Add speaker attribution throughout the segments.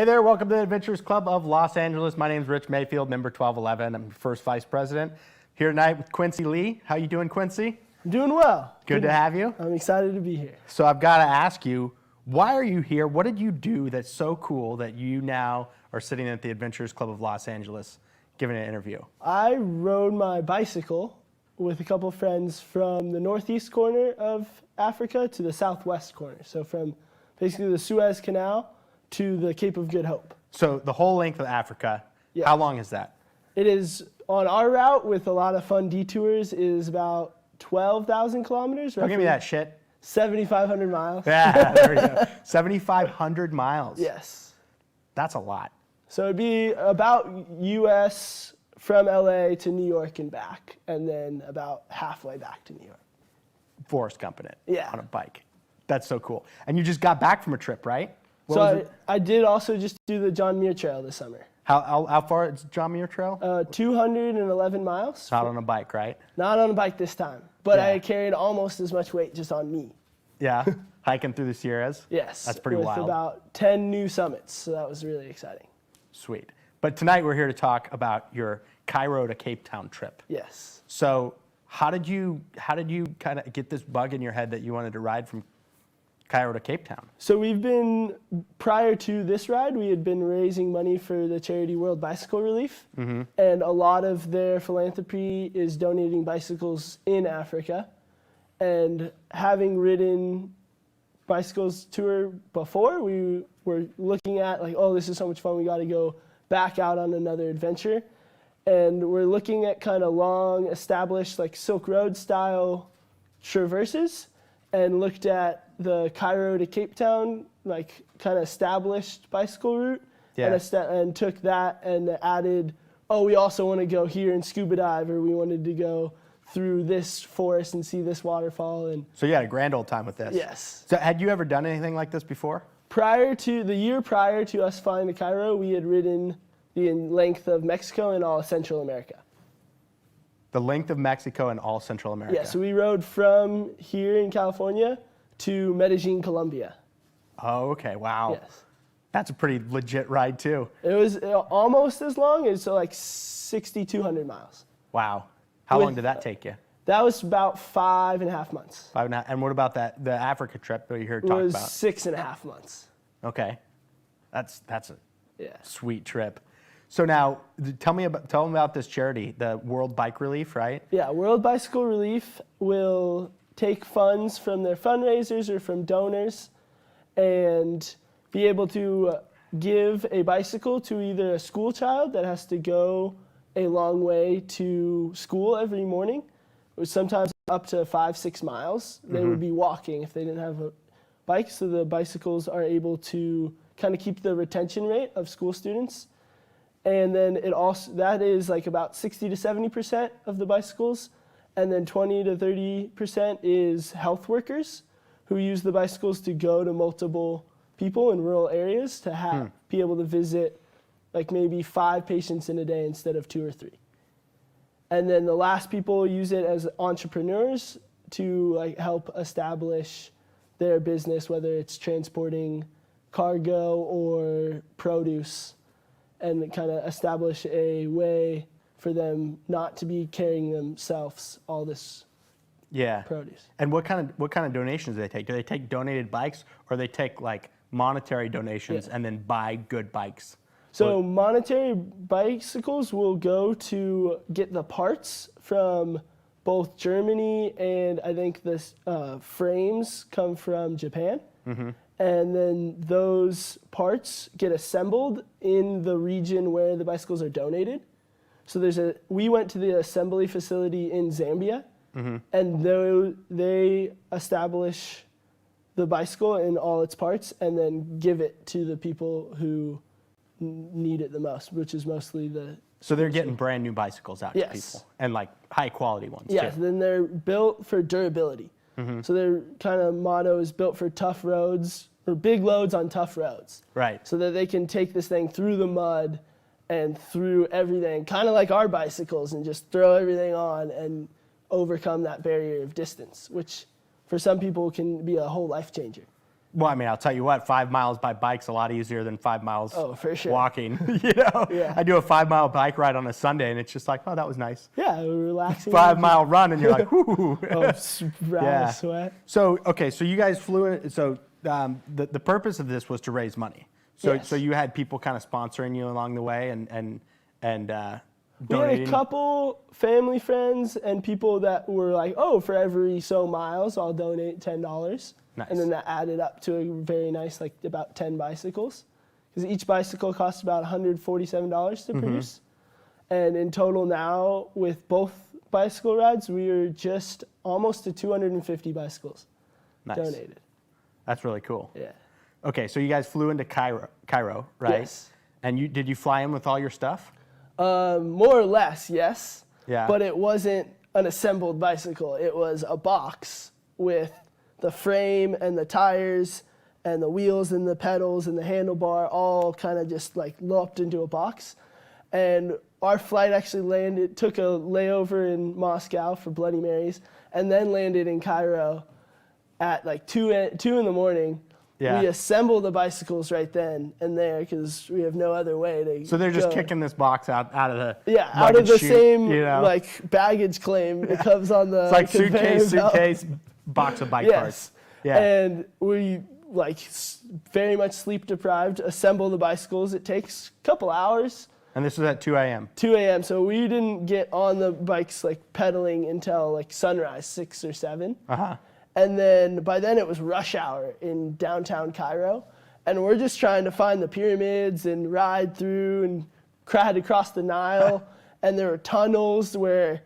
Speaker 1: Hey there, welcome to the Adventurers Club of Los Angeles. My name is Rich Mayfield, member 1211. I'm first vice president. Here tonight with Quincy Lee. How you doing, Quincy?
Speaker 2: I'm doing well.
Speaker 1: Good to have you.
Speaker 2: I'm excited to be here.
Speaker 1: So I've got to ask you, why are you here? What did you do that's so cool that you now are sitting at the Adventurers Club of Los Angeles giving an interview?
Speaker 2: I rode my bicycle with a couple friends from the northeast corner of Africa to the southwest corner. So from basically the Suez Canal to the Cape of Good Hope.
Speaker 1: So the whole length of Africa,
Speaker 2: Yes.
Speaker 1: How long is that?
Speaker 2: It is, on our route with a lot of fun detours, is about 12,000 kilometers.
Speaker 1: Don't give me that shit.
Speaker 2: 7,500 miles.
Speaker 1: Yeah, there we go. 7,500 miles.
Speaker 2: Yes.
Speaker 1: That's a lot.
Speaker 2: So it'd be about US from LA to New York and back, and then about halfway back to New York.
Speaker 1: Forrest Gump in it.
Speaker 2: Yeah.
Speaker 1: On a bike. That's so cool. And you just got back from a trip, right? What was
Speaker 2: So
Speaker 1: it?
Speaker 2: I did also just do the John Muir Trail this summer.
Speaker 1: How far is John Muir Trail?
Speaker 2: 211 miles.
Speaker 1: Not on a bike, right?
Speaker 2: Not on a bike this time, but
Speaker 1: Yeah.
Speaker 2: I carried almost as much weight just on me.
Speaker 1: Yeah. Hiking through the Sierras?
Speaker 2: Yes.
Speaker 1: That's pretty
Speaker 2: with
Speaker 1: wild.
Speaker 2: about 10 new summits, so that was really exciting.
Speaker 1: Sweet. But tonight we're here to talk about your Cairo to Cape Town trip.
Speaker 2: Yes.
Speaker 1: So how did you kind of get this bug in your head that you wanted to ride from Cairo to Cape Town?
Speaker 2: So prior to this ride, we had been raising money for the charity World Bicycle Relief.
Speaker 1: Mm-hmm.
Speaker 2: And a lot of their philanthropy is donating bicycles in Africa. And having ridden bicycles tour before, we were looking at like, oh, this is so much fun, we got to go back out on another adventure. And we're looking at kind of long established like Silk Road style traverses, and looked at the Cairo to Cape Town like kind of established bicycle route.
Speaker 1: Yeah.
Speaker 2: And took that and added, oh, we also want to go here and scuba dive, or we wanted to go through this forest and see this waterfall. And
Speaker 1: So you had a grand old time with this.
Speaker 2: yes.
Speaker 1: So had you ever done anything like this before?
Speaker 2: The year prior to us flying to Cairo, we had ridden the length of Mexico and all of Central America.
Speaker 1: The length of Mexico and all Central America.
Speaker 2: Yeah, so we rode from here in California to Medellin, Colombia.
Speaker 1: Oh, okay. Wow.
Speaker 2: Yes.
Speaker 1: That's a pretty legit ride too.
Speaker 2: It was almost as long as like 6,200 miles.
Speaker 1: Wow. How
Speaker 2: With-
Speaker 1: long did that take you?
Speaker 2: That was about 5.5 months.
Speaker 1: 5.5. And what about the Africa trip that you heard
Speaker 2: It
Speaker 1: talk
Speaker 2: was
Speaker 1: about?
Speaker 2: 6.5 months.
Speaker 1: Okay. That's a
Speaker 2: Yeah.
Speaker 1: sweet trip. So now, tell me about this charity, the World Bike Relief, right?
Speaker 2: Yeah, World Bicycle Relief will take funds from their fundraisers or from donors and be able to give a bicycle to either a school child that has to go a long way to school every morning, or sometimes up to 5-6 miles. They would be walking if they didn't have a bike, so the bicycles are able to kind of keep the retention rate of school students. And then that is like about 60 to 70% of the bicycles. And then 20 to 30% is health workers who use the bicycles to go to multiple people in rural areas to be able to visit like maybe 5 patients in a day instead of 2 or 3. And then the last people use it as entrepreneurs to like help establish their business, whether it's transporting cargo or produce, and kind of establish a way for them not to be carrying themselves all this produce.
Speaker 1: And what kind of donations do they take? Do they take donated bikes, or they take like monetary donations and then buy good bikes?
Speaker 2: So monetary bicycles will go to get the parts from both Germany, and I think the frames come from Japan. Mm-hmm. And then those parts get assembled in the region where the bicycles are donated. So we went to the assembly facility in Zambia, and they establish the bicycle and all its parts, and then give it to the people who need it the most, which is mostly the...
Speaker 1: So they're getting brand new bicycles out to people, and like high quality ones
Speaker 2: Yes,
Speaker 1: too.
Speaker 2: then they're built for durability. So their kind of motto is built for tough roads, or big loads on tough roads.
Speaker 1: Right.
Speaker 2: So that they can take this thing through the mud and through everything, kind of like our bicycles, and just throw everything on and overcome that barrier of distance, which for some people can be a whole life changer.
Speaker 1: Well, I mean, I'll tell you what, 5 miles by bike's a lot easier than 5 miles
Speaker 2: for sure.
Speaker 1: walking. You know,
Speaker 2: Yeah.
Speaker 1: I do a 5-mile bike ride on a Sunday, and it's just like, oh, that was nice.
Speaker 2: Yeah, relaxing.
Speaker 1: 5-mile run, and you're like, whoo.
Speaker 2: Yeah. Sweat.
Speaker 1: So, okay, so you guys flew in. So the purpose of this was to raise money. So
Speaker 2: Yes.
Speaker 1: so you had people kind of sponsoring you along the way and
Speaker 2: We had a
Speaker 1: donating.
Speaker 2: couple family friends and people that were like, oh, for every so miles, I'll donate $10.
Speaker 1: Nice.
Speaker 2: And then that added up to a very nice, like about 10 bicycles. Because each bicycle costs about $147 to produce. And in total now, with both bicycle rides, we are just almost to 250 bicycles
Speaker 1: Nice.
Speaker 2: donated.
Speaker 1: That's really cool.
Speaker 2: Yeah.
Speaker 1: Okay, so you guys flew into Cairo, right?
Speaker 2: Yes.
Speaker 1: And did you fly in with all your stuff?
Speaker 2: More or less, yes.
Speaker 1: Yeah.
Speaker 2: But it wasn't an assembled bicycle. It was a box with the frame and the tires and the wheels and the pedals and the handlebar all kind of just like lumped into a box. And our flight actually took a layover in Moscow for Bloody Marys, and then landed in Cairo at like 2 in the morning.
Speaker 1: Yeah.
Speaker 2: We assembled the bicycles right then and there because we have no other way to
Speaker 1: So they're just
Speaker 2: go.
Speaker 1: kicking this box out of the
Speaker 2: Out of the
Speaker 1: chute,
Speaker 2: same
Speaker 1: you know?
Speaker 2: like baggage claim it comes on the
Speaker 1: It's like
Speaker 2: conveyor belt.
Speaker 1: suitcase, box of bike
Speaker 2: Yes.
Speaker 1: parts. Yeah.
Speaker 2: And we very much sleep deprived, assemble the bicycles. It takes a couple hours.
Speaker 1: And this was at 2 a.m.
Speaker 2: 2 a.m. So we didn't get on the bikes like pedaling until like sunrise, 6 or 7.
Speaker 1: Uh-huh.
Speaker 2: And then by then it was rush hour in downtown Cairo. And we're just trying to find the pyramids and ride through and ride across the Nile. And there were tunnels where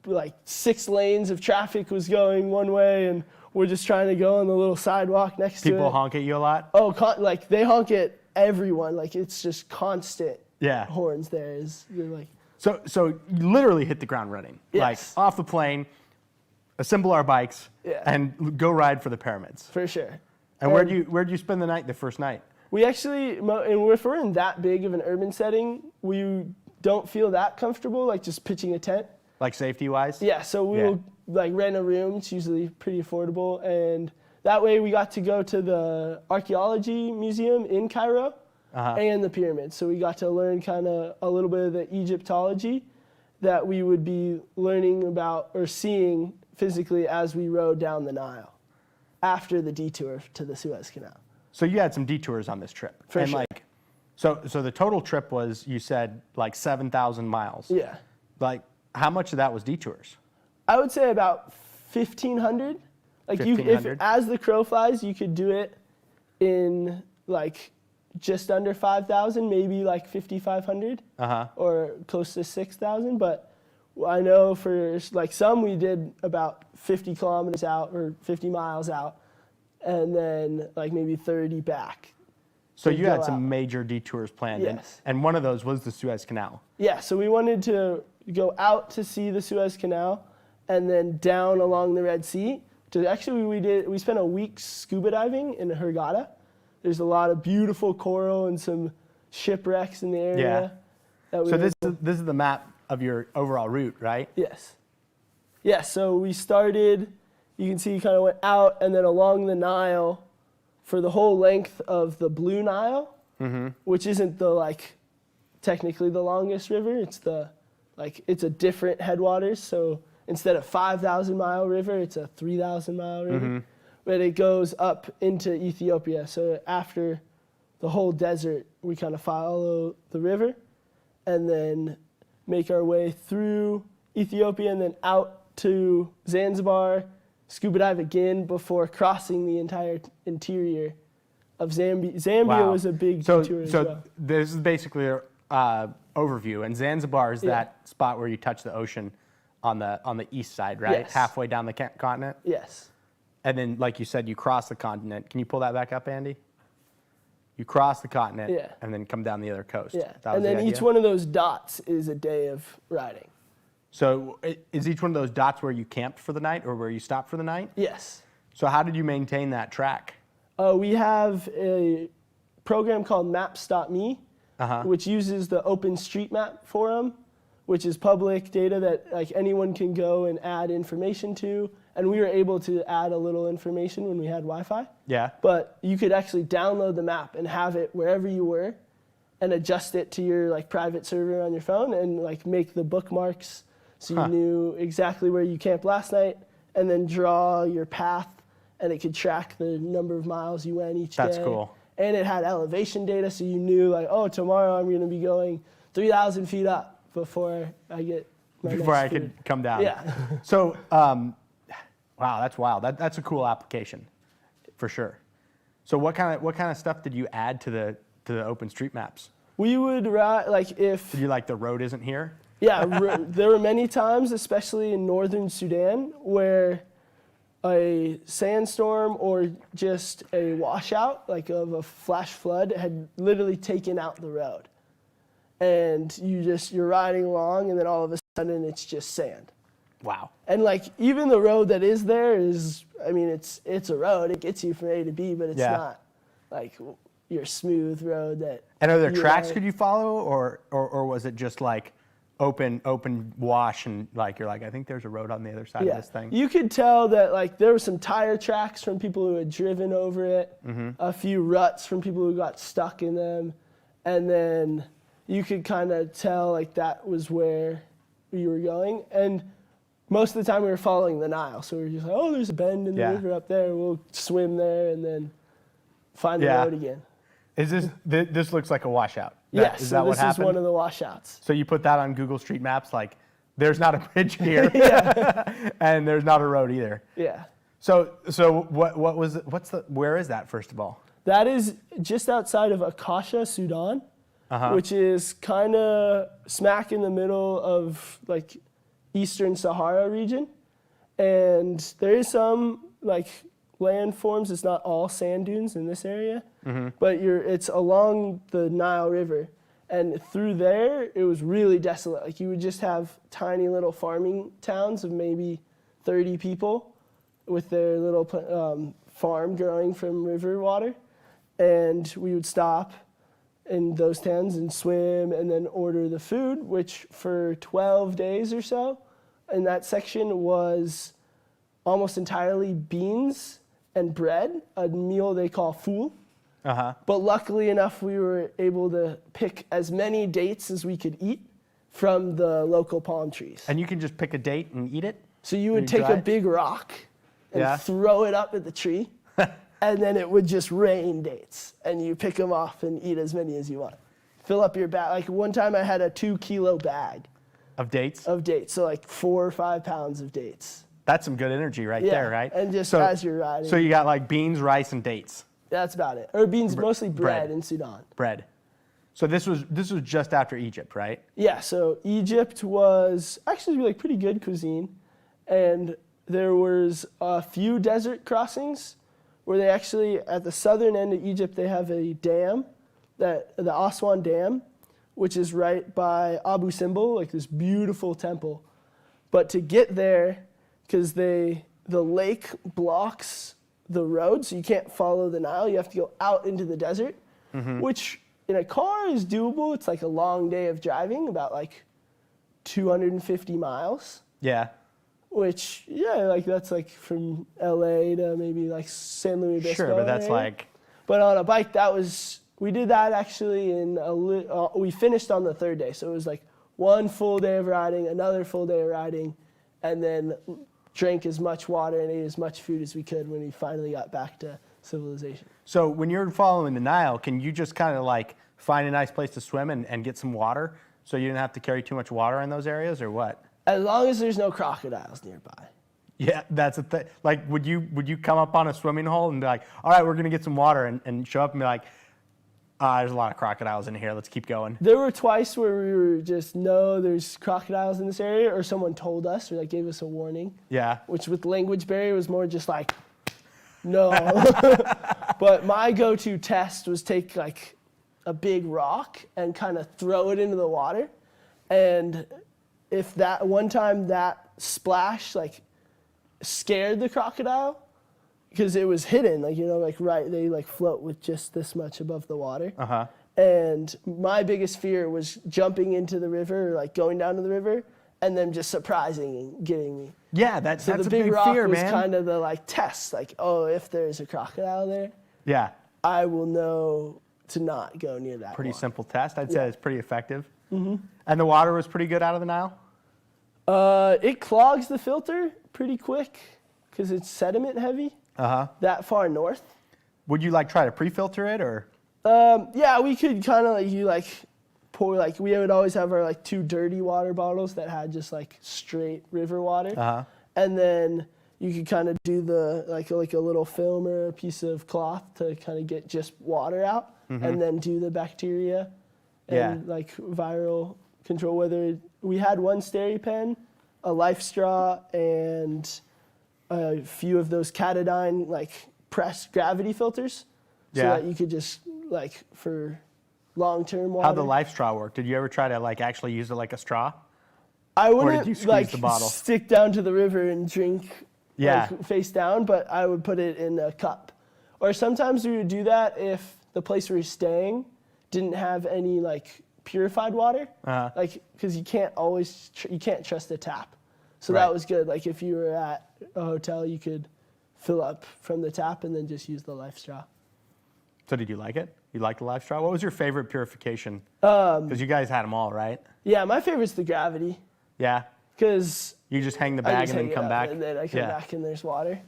Speaker 2: like 6 lanes of traffic was going one way, and we're just trying to go on the little sidewalk next to it.
Speaker 1: People honk at you a lot?
Speaker 2: Oh, like they honk at everyone. Like it's just constant
Speaker 1: Yeah.
Speaker 2: horns there. You're like,
Speaker 1: So you literally hit the ground running.
Speaker 2: Yes.
Speaker 1: Like off the plane, assemble our bikes,
Speaker 2: Yeah.
Speaker 1: and go ride for the pyramids.
Speaker 2: for sure.
Speaker 1: And where'd you spend the night the first night?
Speaker 2: We actually, and if we're in that big of an urban setting, we don't feel that comfortable, like just pitching a tent.
Speaker 1: Like safety-wise?
Speaker 2: Yeah, so we'll like rent a room. It's usually pretty affordable, and that way we got to go to the archaeology museum in Cairo and the pyramids. So we got to learn kind of a little bit of the Egyptology that we would be learning about or seeing physically as we rode down the Nile after the detour to the Suez Canal.
Speaker 1: So you had some detours on this trip.
Speaker 2: For
Speaker 1: and
Speaker 2: sure.
Speaker 1: like so the total trip was, you said, like 7,000 miles.
Speaker 2: Yeah.
Speaker 1: Like how much of that was detours?
Speaker 2: I would say about 1,500. Like if
Speaker 1: 1,500?
Speaker 2: as the crow flies, you could do it in like just under 5,000, maybe like 5,500 or close to 6,000. But I know for like some we did about 50 kilometers out or 50 miles out, and then like maybe 30 back.
Speaker 1: So
Speaker 2: to
Speaker 1: you had
Speaker 2: go
Speaker 1: some
Speaker 2: out.
Speaker 1: major detours planned.
Speaker 2: Yes.
Speaker 1: And one of those was the Suez Canal.
Speaker 2: Yeah, so we wanted to go out to see the Suez Canal and then down along the Red Sea. Actually, we spent a week scuba diving in Hurghada. There's a lot of beautiful coral and some shipwrecks in the area.
Speaker 1: Yeah. So this is the map of your overall route, right?
Speaker 2: Yes. Yeah, so we started, you can see kind of went out and then along the Nile for the whole length of the Blue Nile, which isn't the technically the longest river. It's it's a different headwaters. So instead of 5,000 mile river, it's a 3,000 mile river. But it goes up into Ethiopia. So after the whole desert, we kind of follow the river and then make our way through Ethiopia and then out to Zanzibar, scuba dive again before crossing the entire interior of Zambia. Zambia was a big detour as well.
Speaker 1: So this is basically an overview, and Zanzibar is that spot where you touch the ocean on the east side, right?
Speaker 2: Yes.
Speaker 1: Halfway down the continent.
Speaker 2: Yes.
Speaker 1: And then, like you said, you cross the continent. Can you pull that back up, Andy? You cross the continent and then come down the other coast.
Speaker 2: Yeah.
Speaker 1: That was
Speaker 2: And then
Speaker 1: the
Speaker 2: each
Speaker 1: idea?
Speaker 2: one of those dots is a day of riding.
Speaker 1: So is each one of those dots where you camped for the night or where you stopped for the night?
Speaker 2: Yes.
Speaker 1: So how did you maintain that track?
Speaker 2: We have a program called Maps.me, which uses the OpenStreetMap forum, which is public data that anyone can go and add information to. and we were able to add a little information when we had Wi-Fi.
Speaker 1: Yeah.
Speaker 2: But you could actually download the map and have it wherever you were, and adjust it to your like private server on your phone, and like make the bookmarks so you knew exactly where you camped last night, and then draw your path, and it could track the number of miles you went each day.
Speaker 1: That's cool.
Speaker 2: And it had elevation data, so you knew like, oh, tomorrow I'm going to be going 3,000 feet up before I get my
Speaker 1: Before I
Speaker 2: next food.
Speaker 1: could come down.
Speaker 2: Yeah.
Speaker 1: So, wow, that's wild. That's a cool application, for sure. So, what kind of stuff did you add to the OpenStreetMaps?
Speaker 2: We would like if
Speaker 1: Did you like the road isn't here?
Speaker 2: yeah, there were many times, especially in northern Sudan, where a sandstorm or just a washout, like of a flash flood, had literally taken out the road. And you're riding along, and then all of a sudden it's just sand.
Speaker 1: Wow.
Speaker 2: And like even the road that is there is, I mean, it's a road. It gets you from A to B, but it's not like your smooth road that.
Speaker 1: And are there tracks could you follow, or was it just like open wash, and like you're like, I think there's a road on the other side of this thing?
Speaker 2: You could tell that like there were some tire tracks from people who had driven over it, a few ruts from people who got stuck in them, and then you could kind of tell like that was where you were going. And most of the time we were following the Nile, so we were just like, oh, there's a bend in the river up there. We'll swim there and then find the road again.
Speaker 1: Is this looks like a washout?
Speaker 2: Yes,
Speaker 1: is
Speaker 2: so
Speaker 1: that what
Speaker 2: this
Speaker 1: happened?
Speaker 2: is one of the washouts.
Speaker 1: So you put that on Google Street Maps, like there's not a bridge here, and there's not a road either.
Speaker 2: Yeah.
Speaker 1: So where is that, first of all?
Speaker 2: That is just outside of Akasha, Sudan, which is kind of smack in the middle of like Eastern Sahara region, and there is some like landforms. It's not all sand dunes in this area, but it's along the Nile River, and through there it was really desolate. Like you would just have tiny little farming towns of maybe 30 people with their little farm growing from river water, and we would stop in those towns and swim and then order the food, which for 12 days or so in that section was almost entirely beans and bread, a meal they call fool. But luckily enough, we were able to pick as many dates as we could eat from the local palm trees.
Speaker 1: And you can just pick a date and eat it?
Speaker 2: So you would take a big rock and throw it up at the tree, and then it would just rain dates, and you pick them off and eat as many as you want. Fill up your bag. Like one time I had a 2-kilo bag.
Speaker 1: Of dates?
Speaker 2: Of dates, so like 4 or 5 pounds of dates.
Speaker 1: That's some good energy right there, right?
Speaker 2: And just as you're riding.
Speaker 1: So you got like beans, rice, and dates.
Speaker 2: That's about it. Or beans, mostly bread in Sudan.
Speaker 1: Bread. So this was just after Egypt, right?
Speaker 2: Yeah, so Egypt was actually like pretty good cuisine, and there was a few desert crossings where they actually, at the southern end of Egypt, they have a dam, the Aswan Dam, which is right by Abu Simbel, like this beautiful temple. But to get there, because the lake blocks the road, so you can't follow the Nile, you have to go out into the desert, which in a car is doable. It's like a long day of driving, about like 250 miles.
Speaker 1: Yeah.
Speaker 2: Which, like that's like from LA to maybe like San Luis Obispo.
Speaker 1: Sure, but that's
Speaker 2: area.
Speaker 1: like...
Speaker 2: But on a bike, we did that actually we finished on the third day. So it was like one full day of riding, another full day of riding, and then drank as much water and ate as much food as we could when we finally got back to civilization.
Speaker 1: So when you're following the Nile, can you just kind of like find a nice place to swim and get some water so you didn't have to carry too much water in those areas, or what?
Speaker 2: As long as there's no crocodiles nearby.
Speaker 1: Yeah, that's a thing. Like, would you come up on a swimming hole and be like, all right, we're going to get some water, and show up and be like, there's a lot of crocodiles in here, let's keep going?
Speaker 2: There were twice where we were just, no, there's crocodiles in this area, or someone told us, or like gave us a warning.
Speaker 1: Yeah.
Speaker 2: Which with language barrier was more just like, no. But my go-to test was take like a big rock and kind of throw it into the water. And if that one time that splash like scared the crocodile, because it was hidden, like, they like float with just this much above the water. And my biggest fear was jumping into the river, or like going down to the river, and then just surprising and getting me.
Speaker 1: Yeah,
Speaker 2: So
Speaker 1: that's
Speaker 2: the
Speaker 1: a
Speaker 2: big
Speaker 1: big
Speaker 2: rock
Speaker 1: fear,
Speaker 2: was
Speaker 1: man.
Speaker 2: kind of the like test, like, oh, if there's a crocodile there,
Speaker 1: Yeah,
Speaker 2: I will know to not go near that.
Speaker 1: pretty
Speaker 2: water.
Speaker 1: simple test. I'd say it's pretty effective. Mm-hmm. And the water was pretty good out of the Nile?
Speaker 2: It clogs the filter pretty quick because it's sediment heavy. That far north.
Speaker 1: Would you like try to pre-filter it or?
Speaker 2: Yeah, we could kind of like pour, like we would always have our like 2 dirty water bottles that had just like straight river water. And then you could kind of do the like a little film or a piece of cloth to kind of get just water out, and then do the bacteria and like viral control. Whether we had 1 steri pen, a life straw, and a few of those Catadine like pressed gravity filters, so that you could just like for long-term water.
Speaker 1: How'd the life straw work? Did you ever try to like actually use it like a straw?
Speaker 2: I
Speaker 1: did
Speaker 2: wouldn't
Speaker 1: you squeeze
Speaker 2: like
Speaker 1: the bottle?
Speaker 2: stick down to the river and drink
Speaker 1: Yeah.
Speaker 2: like, face down, but I would put it in a cup. Or sometimes we would do that if the place we were staying didn't have any like purified water, like because you can't always you can't trust the tap. So that was good. Like if you were at a hotel, you could fill up from the tap and then just use the life straw.
Speaker 1: So did you like it? You liked the life straw? What was your favorite purification? Because you guys had them all, right?
Speaker 2: Yeah, my favorite's the gravity
Speaker 1: Yeah.
Speaker 2: because
Speaker 1: You just hang the
Speaker 2: I
Speaker 1: bag
Speaker 2: just
Speaker 1: and
Speaker 2: hang
Speaker 1: then
Speaker 2: it
Speaker 1: come
Speaker 2: up,
Speaker 1: back?
Speaker 2: and then I come back and there's water.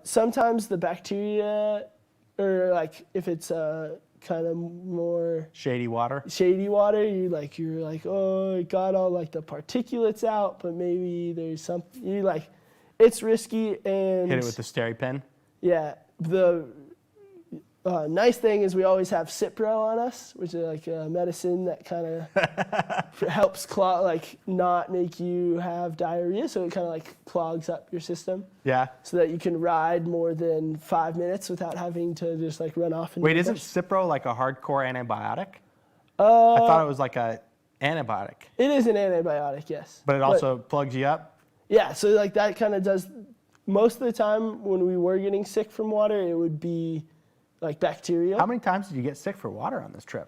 Speaker 2: Sometimes the bacteria, or like if it's kind of more
Speaker 1: Shady water?
Speaker 2: shady water, you're like, oh, it got all like the particulates out, but maybe there's something. You like, it's risky and
Speaker 1: Hit it with the steri pen?
Speaker 2: yeah. The nice thing is we always have Cipro on us, which is like a medicine that kind of helps like not make you have diarrhea, so it kind of like clogs up your system.
Speaker 1: Yeah.
Speaker 2: So that you can ride more than 5 minutes without having to just like run off.
Speaker 1: Wait, isn't Cipro like a hardcore antibiotic? I thought it was like a antibiotic.
Speaker 2: It is an antibiotic, yes.
Speaker 1: But it also plugs you up?
Speaker 2: Yeah, so like that kind of does, most of the time when we were getting sick from water, it would be like bacteria.
Speaker 1: How many times did you get sick for water on this trip?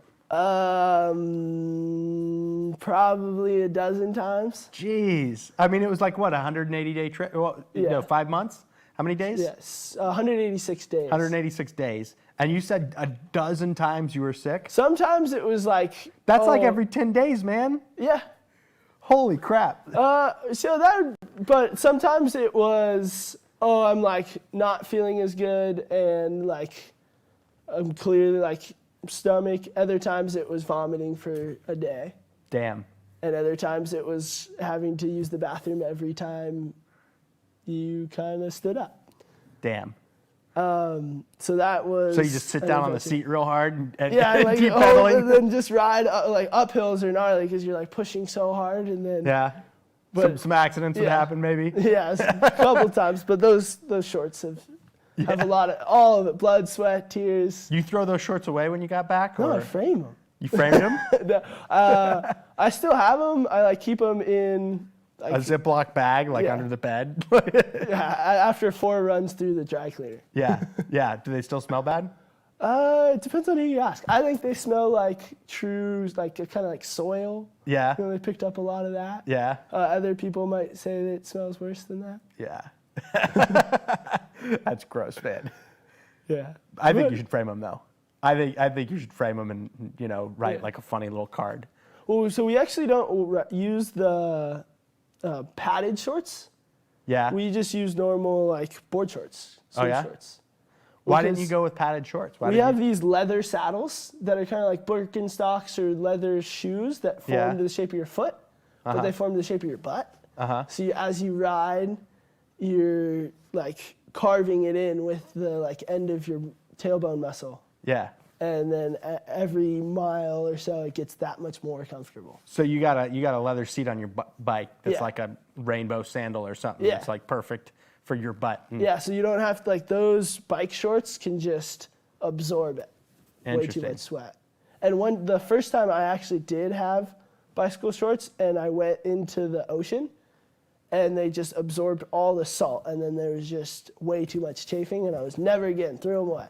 Speaker 2: Probably a dozen times.
Speaker 1: Jeez. I mean, it was like, what, a 180-day trip? Well,
Speaker 2: Yeah.
Speaker 1: 5 months? How many days?
Speaker 2: Yes, 186 days.
Speaker 1: 186 days. And you said a dozen times you were sick?
Speaker 2: Sometimes it was like...
Speaker 1: That's like
Speaker 2: oh,
Speaker 1: every 10 days, man.
Speaker 2: Yeah.
Speaker 1: Holy crap.
Speaker 2: But sometimes it was, oh, I'm like not feeling as good and like I'm clearly like stomach. Other times it was vomiting for a day.
Speaker 1: Damn.
Speaker 2: And other times it was having to use the bathroom every time you kind of stood up.
Speaker 1: Damn.
Speaker 2: So that was...
Speaker 1: So you just sit down on the seat real hard and
Speaker 2: yeah, like,
Speaker 1: keep
Speaker 2: oh,
Speaker 1: pedaling?
Speaker 2: and then just ride, like uphills are gnarly because you're like pushing so hard and then...
Speaker 1: Yeah.
Speaker 2: But-
Speaker 1: some accidents would
Speaker 2: yeah.
Speaker 1: happen maybe?
Speaker 2: Yeah, a couple times, but those shorts have a lot of, all of it, blood, sweat, tears.
Speaker 1: You throw those shorts away when you got back?
Speaker 2: No,
Speaker 1: Or
Speaker 2: I frame them.
Speaker 1: you framed them?
Speaker 2: I still have them. I like keep them in like,
Speaker 1: A Ziploc bag, like
Speaker 2: Yeah.
Speaker 1: under the bed?
Speaker 2: after 4 runs through the dry cleaner.
Speaker 1: Yeah. Yeah. Do they still smell bad?
Speaker 2: It depends on who you ask. I think they smell like true, like kind of like soil.
Speaker 1: Yeah.
Speaker 2: You know, they picked up a lot of that.
Speaker 1: Yeah.
Speaker 2: Other people might say that it smells worse than that.
Speaker 1: Yeah. That's gross, man.
Speaker 2: Yeah.
Speaker 1: I think you should frame them though. I think you should frame them and write like a funny little card.
Speaker 2: Well, so we actually don't use the padded shorts.
Speaker 1: Yeah.
Speaker 2: We just use normal like board shorts, swim
Speaker 1: yeah?
Speaker 2: shorts.
Speaker 1: Why didn't you
Speaker 2: Because
Speaker 1: go with padded shorts? Why
Speaker 2: We
Speaker 1: didn't
Speaker 2: have these leather saddles that are kind of like Birkenstocks or leather shoes that form
Speaker 1: Yeah.
Speaker 2: to the shape of your foot, but they form to the shape of your butt. So as you ride, you're like carving it in with the like end of your tailbone muscle.
Speaker 1: Yeah.
Speaker 2: And then every mile or so, it gets that much more comfortable.
Speaker 1: So you got a leather seat on your bike that's
Speaker 2: Yeah.
Speaker 1: like a rainbow sandal or something.
Speaker 2: Yeah.
Speaker 1: That's like perfect for your butt.
Speaker 2: Yeah, so you don't have to, like, those bike shorts can just absorb it. Way too
Speaker 1: Interesting.
Speaker 2: much sweat. And the first time I actually did have bicycle shorts and I went into the ocean and they just absorbed all the salt and then there was just way too much chafing and I was never again, threw them away.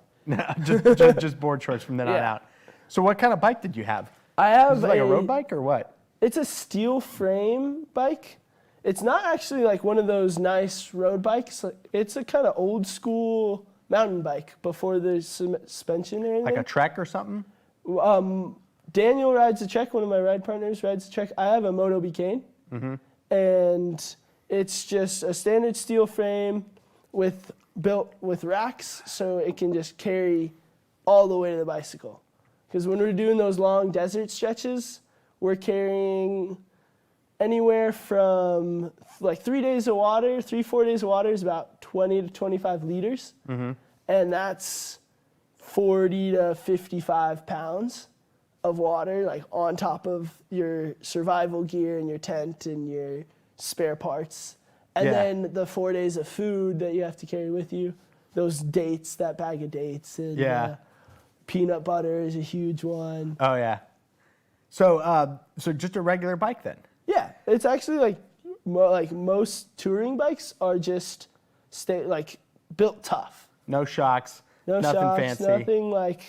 Speaker 1: just board shorts from then on
Speaker 2: Yeah.
Speaker 1: out. So what kind of bike did you have?
Speaker 2: I have
Speaker 1: Is it like a road bike or what?
Speaker 2: It's a steel frame bike. It's not actually like one of those nice road bikes. It's a kind of old school mountain bike before the suspension or anything.
Speaker 1: Like a Trek or something?
Speaker 2: Daniel rides a Trek. One of my ride partners rides a Trek. I have a Moto Bicane, and it's just a standard steel frame built with racks, so it can just carry all the way to the bicycle. Because when we're doing those long desert stretches, we're carrying anywhere from like 3 days of water, 4 days of water is about 20 to 25 liters. And that's 40 to 55 pounds of water, like on top of your survival gear and your tent and your spare parts. And then the 4 days of food that you have to carry with you, those dates, that bag of dates, and peanut butter is a huge one.
Speaker 1: Oh yeah. So just a regular bike then?
Speaker 2: Yeah, it's actually like most touring bikes are just built tough.
Speaker 1: No shocks.
Speaker 2: No
Speaker 1: nothing
Speaker 2: shocks,
Speaker 1: fancy.
Speaker 2: nothing like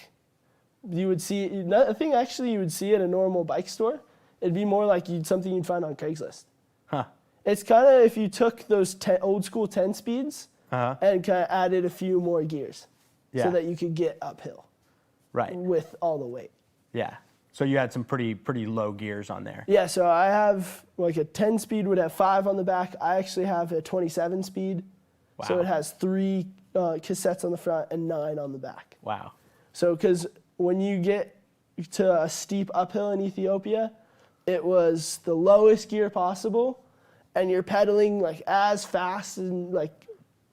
Speaker 2: you would see. Nothing actually you would see at a normal bike store. It'd be more like something you'd find on Craigslist.
Speaker 1: Huh.
Speaker 2: It's kind of if you took those old school 10 speeds
Speaker 1: Uh-huh.
Speaker 2: and kind of added a few more gears
Speaker 1: Yeah.
Speaker 2: so that you could get uphill
Speaker 1: Right.
Speaker 2: with all the weight.
Speaker 1: Yeah. So you had some pretty low gears on there.
Speaker 2: Yeah, so I have like a 10 speed would have 5 on the back. I actually have a 27 speed.
Speaker 1: Wow.
Speaker 2: So it has 3 cassettes on the front and 9 on the back.
Speaker 1: Wow.
Speaker 2: So because when you get to a steep uphill in Ethiopia, it was the lowest gear possible, and you're pedaling like as fast and like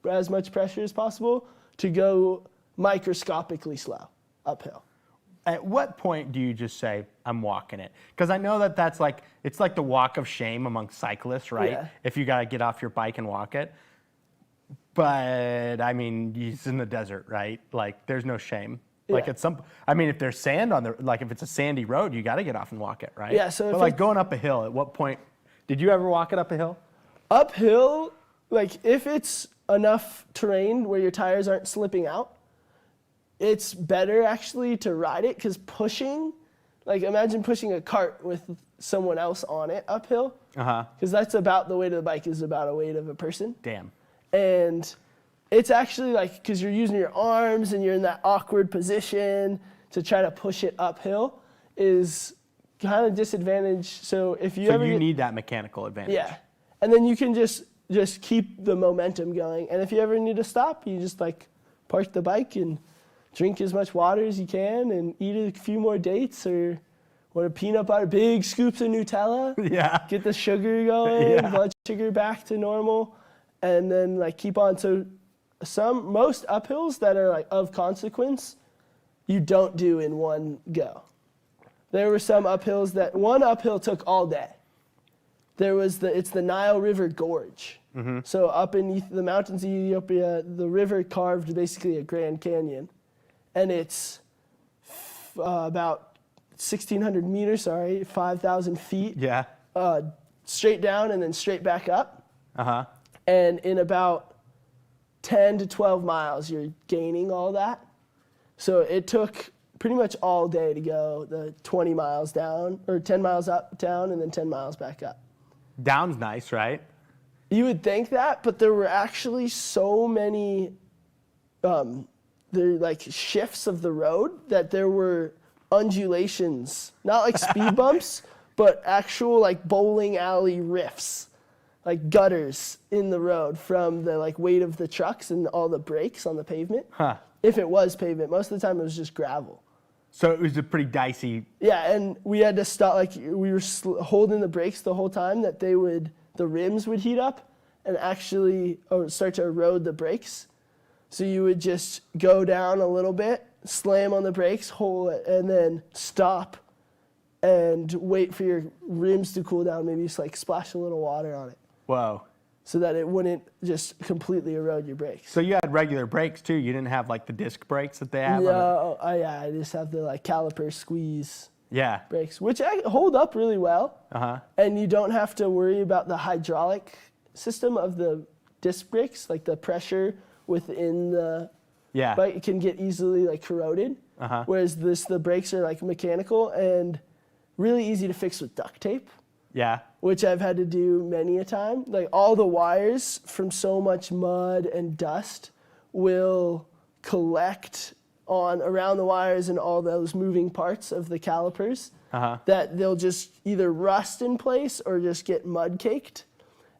Speaker 2: as much pressure as possible to go microscopically slow uphill.
Speaker 1: At what point do you just say, I'm walking it? Because I know that's like, it's like the walk of shame among cyclists, right?
Speaker 2: Yeah.
Speaker 1: If you got to get off your bike and walk it. But I mean, he's in the desert, right? Like there's no shame. Like
Speaker 2: Yeah.
Speaker 1: if there's sand on if it's a sandy road, you got to get off and walk it, right?
Speaker 2: Yeah, so
Speaker 1: but
Speaker 2: if
Speaker 1: like going up a hill, at what point, did you ever walk it up a hill?
Speaker 2: Uphill, like if it's enough terrain where your tires aren't slipping out, it's better actually to ride it because pushing, like imagine pushing a cart with someone else on it uphill. Because that's about the weight of the bike is about a weight of a person.
Speaker 1: Damn.
Speaker 2: And it's actually like, because you're using your arms and you're in that awkward position to try to push it uphill is kind of disadvantage. So if you ever
Speaker 1: need that mechanical advantage.
Speaker 2: yeah, and then you can just keep the momentum going. And if you ever need to stop, you just like park the bike and drink as much water as you can and eat a few more dates or what a peanut butter, big scoops of Nutella.
Speaker 1: Yeah.
Speaker 2: Get the sugar going,
Speaker 1: Yeah.
Speaker 2: blood sugar back to normal, and then like keep on. So most uphills that are like of consequence, you don't do in one go. There were some uphills that one uphill took all day. It's the Nile River Gorge. So up in the mountains of Ethiopia, the river carved basically a Grand Canyon. And it's about 1,600 meters, 5,000 feet.
Speaker 1: Yeah.
Speaker 2: Straight down and then straight back up.
Speaker 1: Uh-huh.
Speaker 2: And in about 10 to 12 miles, you're gaining all that. So it took pretty much all day to go the 20 miles down, or 10 miles up, down, and then 10 miles back up.
Speaker 1: Down's nice, right?
Speaker 2: You would think that, but there were actually so many shifts of the road that there were undulations, not like speed bumps, but actual like bowling alley rifts, like gutters in the road from the like weight of the trucks and all the brakes on the pavement.
Speaker 1: Huh.
Speaker 2: If it was pavement, most of the time it was just gravel.
Speaker 1: So it was a pretty dicey.
Speaker 2: Yeah, and we had to stop, like we were holding the brakes the whole time that the rims would heat up and actually start to erode the brakes. So you would just go down a little bit, slam on the brakes, hold it, and then stop and wait for your rims to cool down, maybe just like splash a little water on it
Speaker 1: Whoa.
Speaker 2: so that it wouldn't just completely erode your brakes.
Speaker 1: So you had regular brakes too. You didn't have like the disc brakes that they have.
Speaker 2: No, I just have the like caliper squeeze
Speaker 1: Yeah.
Speaker 2: brakes, which hold up really well.
Speaker 1: Uh-huh.
Speaker 2: And you don't have to worry about the hydraulic system of the disc brakes, like the pressure within the
Speaker 1: Yeah.
Speaker 2: bike it can get easily like corroded.
Speaker 1: Uh-huh.
Speaker 2: Whereas the brakes are like mechanical and really easy to fix with duct tape.
Speaker 1: Yeah.
Speaker 2: which I've had to do many a time. Like all the wires from so much mud and dust will collect on around the wires and all those moving parts of the calipers that they'll just either rust in place or just get mud caked.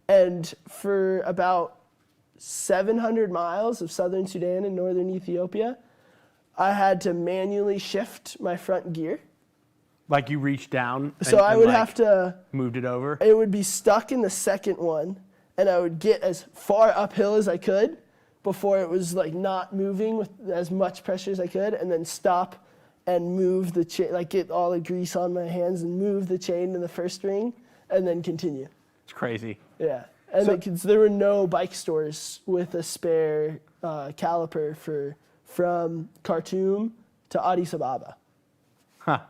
Speaker 2: And for about 700 miles of southern Sudan and northern Ethiopia, I had to manually shift my front gear.
Speaker 1: Like you reached down.
Speaker 2: So I would have to
Speaker 1: moved it over.
Speaker 2: It would be stuck in the second one, and I would get as far uphill as I could before it was like not moving with as much pressure as I could, and then stop and move the chain, like get all the grease on my hands and move the chain in the first ring, and then continue.
Speaker 1: It's crazy.
Speaker 2: Yeah, and there were no bike stores with a spare caliper from Khartoum to Addis Ababa,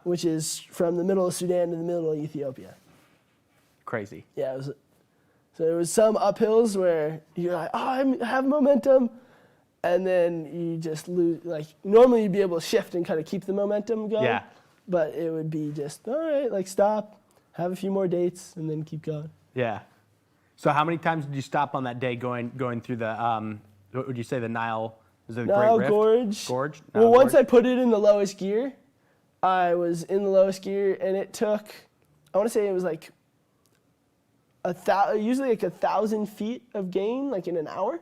Speaker 2: which is from the middle of Sudan to the middle of Ethiopia.
Speaker 1: Crazy.
Speaker 2: Yeah, so there was some uphills where you're like, oh, I have momentum, and then you just lose. Like normally you'd be able to shift and kind of keep the momentum going. Yeah. But it would be just all right, like stop, have a few more dates, and then keep going.
Speaker 1: Yeah. So how many times did you stop on that day going through the what would you say, the Nile? Is it the
Speaker 2: Nile
Speaker 1: Great Rift?
Speaker 2: Gorge.
Speaker 1: Nile
Speaker 2: Well, once
Speaker 1: Gorge?
Speaker 2: I put it in the lowest gear, I was in the lowest gear, and it took, I want to say it was like usually like 1,000 feet of gain, like in an hour.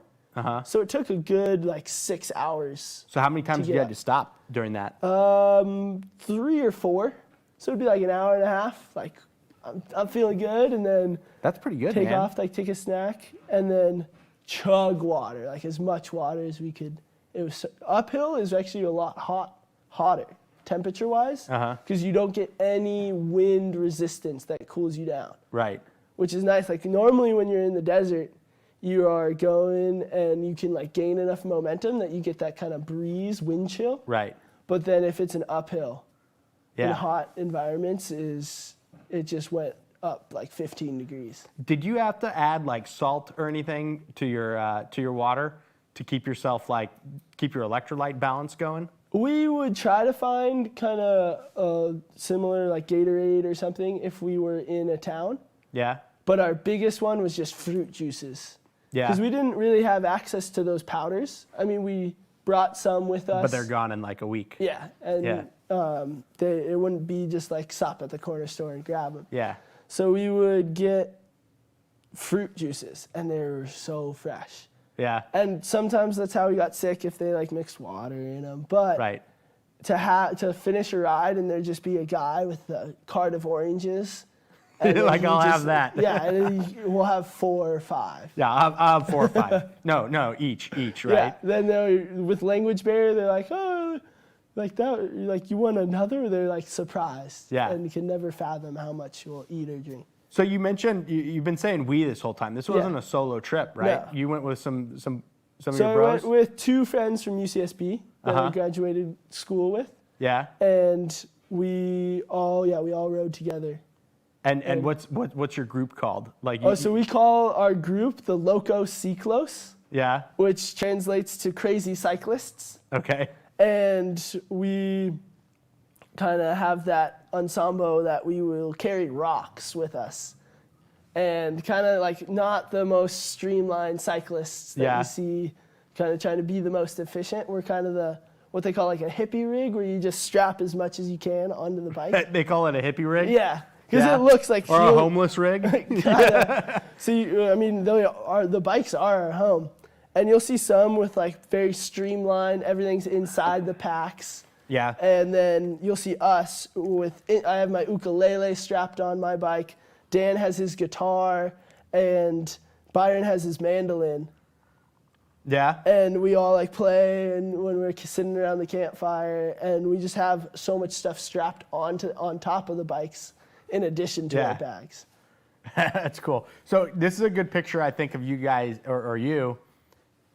Speaker 2: So it took a good like 6 hours.
Speaker 1: So how many times did you have to stop during that?
Speaker 2: 3 or 4. So it'd be like an hour and a half. Like I'm feeling good, and then
Speaker 1: that's pretty good.
Speaker 2: Take
Speaker 1: man.
Speaker 2: off, like take a snack, and then chug water, like as much water as we could. It was uphill is actually a lot hotter temperature-wise, because you don't get any wind resistance that cools you down.
Speaker 1: Right.
Speaker 2: Which is nice. Like normally when you're in the desert, you are going and you can like gain enough momentum that you get that kind of breeze, wind chill.
Speaker 1: Right.
Speaker 2: But then if it's an uphill in hot environments, it just went up like 15 degrees.
Speaker 1: Did you have to add like salt or anything to your water to keep your electrolyte balance going?
Speaker 2: We would try to find kind of similar like Gatorade or something if we were in a town.
Speaker 1: Yeah.
Speaker 2: But our biggest one was just fruit juices. Yeah. Because we didn't really have access to those powders. I mean, we brought some with us.
Speaker 1: But they're gone in like a week.
Speaker 2: Yeah. And it wouldn't be just like stop at the corner store and grab them.
Speaker 1: Yeah.
Speaker 2: So we would get fruit juices, and they were so fresh.
Speaker 1: Yeah.
Speaker 2: And sometimes that's how we got sick, if they like mixed water in them. But to finish a ride and there just be a guy with a cart of oranges.
Speaker 1: Like I'll have that.
Speaker 2: Yeah, and we'll have 4 or 5.
Speaker 1: Yeah, I'll have 4 or 5. No, each, right?
Speaker 2: Yeah. Then with language barrier, they're like, oh, like that, like you want another? They're like surprised. Yeah. And you can never fathom how much you'll eat or drink. So
Speaker 1: you mentioned you've been saying we this whole time. This wasn't a solo trip, right? No. You went with some of your bros?
Speaker 2: So I went with 2 friends from UCSB that I graduated school with.
Speaker 1: Yeah.
Speaker 2: And we all rode together.
Speaker 1: And what's your group called? Like
Speaker 2: so we call our group the Loco Ciclos.
Speaker 1: Yeah.
Speaker 2: Which translates to crazy cyclists.
Speaker 1: Okay.
Speaker 2: And we kind of have that ensemble that we will carry rocks with us. And kind of like not the most streamlined cyclists that you see, kind of trying to be the most efficient. We're kind of what they call like a hippie rig, where you just strap as much as you can onto the bike.
Speaker 1: They call it a hippie rig?
Speaker 2: Yeah. Because it looks like...
Speaker 1: Or a homeless rig?
Speaker 2: So, the bikes are our home. And you'll see some with like very streamlined, everything's inside the packs.
Speaker 1: Yeah.
Speaker 2: And then you'll see us I have my ukulele strapped on my bike. Dan has his guitar, and Byron has his mandolin. Yeah. And we all like play, and when we're sitting around the campfire, and we just have so much stuff strapped on top of the bikes in addition to our bags.
Speaker 1: That's cool. So this is a good picture, I think, of you guys or you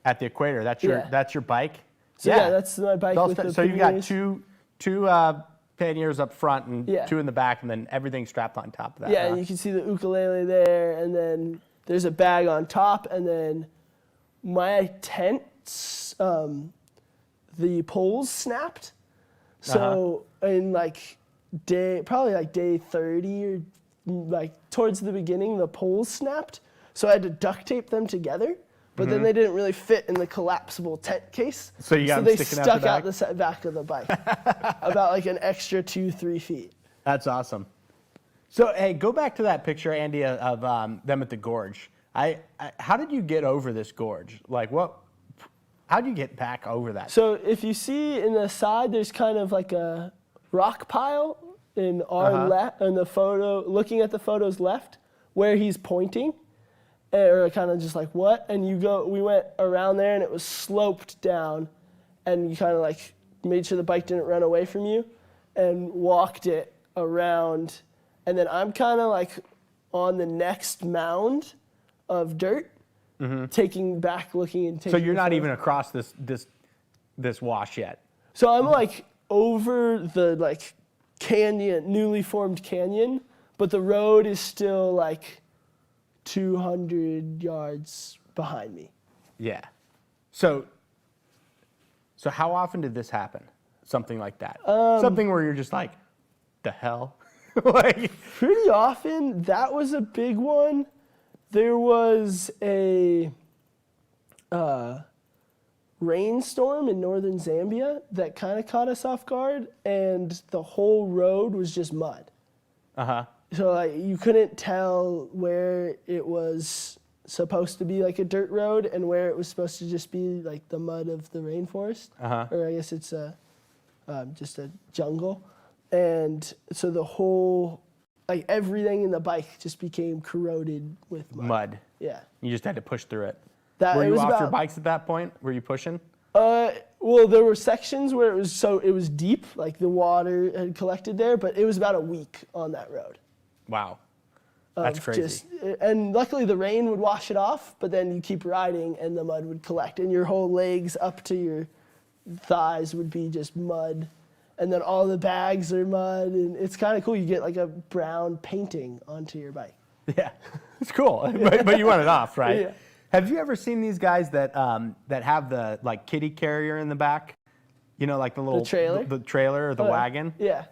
Speaker 1: at the equator. That's your bike.
Speaker 2: So that's my bike.
Speaker 1: So you got two panniers up front and 2 in the back, and then everything strapped on top of that.
Speaker 2: Yeah, you can see the ukulele there, and then there's a bag on top, and then my tent's the poles snapped. So in like day 30 or like towards the beginning, the poles snapped, so I had to duct tape them together. But then they didn't really fit in the collapsible tent case.
Speaker 1: So you got them
Speaker 2: they
Speaker 1: sticking out
Speaker 2: stuck
Speaker 1: the
Speaker 2: out
Speaker 1: back?
Speaker 2: the back of the bike, about like an extra 2-3 feet.
Speaker 1: That's awesome. So, hey, go back to that picture, Andy, of them at the gorge. How did you get over this gorge? Like, how did you get back over that?
Speaker 2: So if you see in the side, there's kind of like a rock pile in our left, in the photo, looking at the photo's left, where he's pointing, or kind of just like what? And we went around there and it was sloped down, and you kind of like made sure the bike didn't run away from you, and walked it around. And then I'm kind of like on the next mound of dirt, taking back, looking and taking.
Speaker 1: So you're not
Speaker 2: photo.
Speaker 1: even across this wash yet.
Speaker 2: So I'm like over the like canyon, newly formed canyon, but the road is still like 200 yards behind me.
Speaker 1: Yeah. So how often did this happen? Something like that. Something where you're just like, the hell? Like,
Speaker 2: Pretty often. That was a big one. There was a rainstorm in northern Zambia that kind of caught us off guard, and the whole road was just mud. So like, you couldn't tell where it was supposed to be like a dirt road and where it was supposed to just be like the mud of the rainforest. Or I guess it's just a jungle. And so the whole, like everything in the bike just became corroded with mud. Yeah.
Speaker 1: You just had to push through it.
Speaker 2: That,
Speaker 1: Were
Speaker 2: it
Speaker 1: you
Speaker 2: was
Speaker 1: off your
Speaker 2: about,
Speaker 1: bikes at that point? Were you pushing?
Speaker 2: well, there were sections where it was deep, like the water had collected there, but it was about a week on that road.
Speaker 1: Wow. That's crazy.
Speaker 2: And luckily the rain would wash it off, but then you keep riding and the mud would collect, and your whole legs up to your thighs would be just mud. And then all the bags are mud, and it's kind of cool. You get like a brown painting onto your bike.
Speaker 1: Yeah, it's cool, but you want it off, right?
Speaker 2: Yeah.
Speaker 1: Have you ever seen these guys that have the like kitty carrier in the back? You know, like the little
Speaker 2: trailer,
Speaker 1: or the wagon.
Speaker 2: Yeah.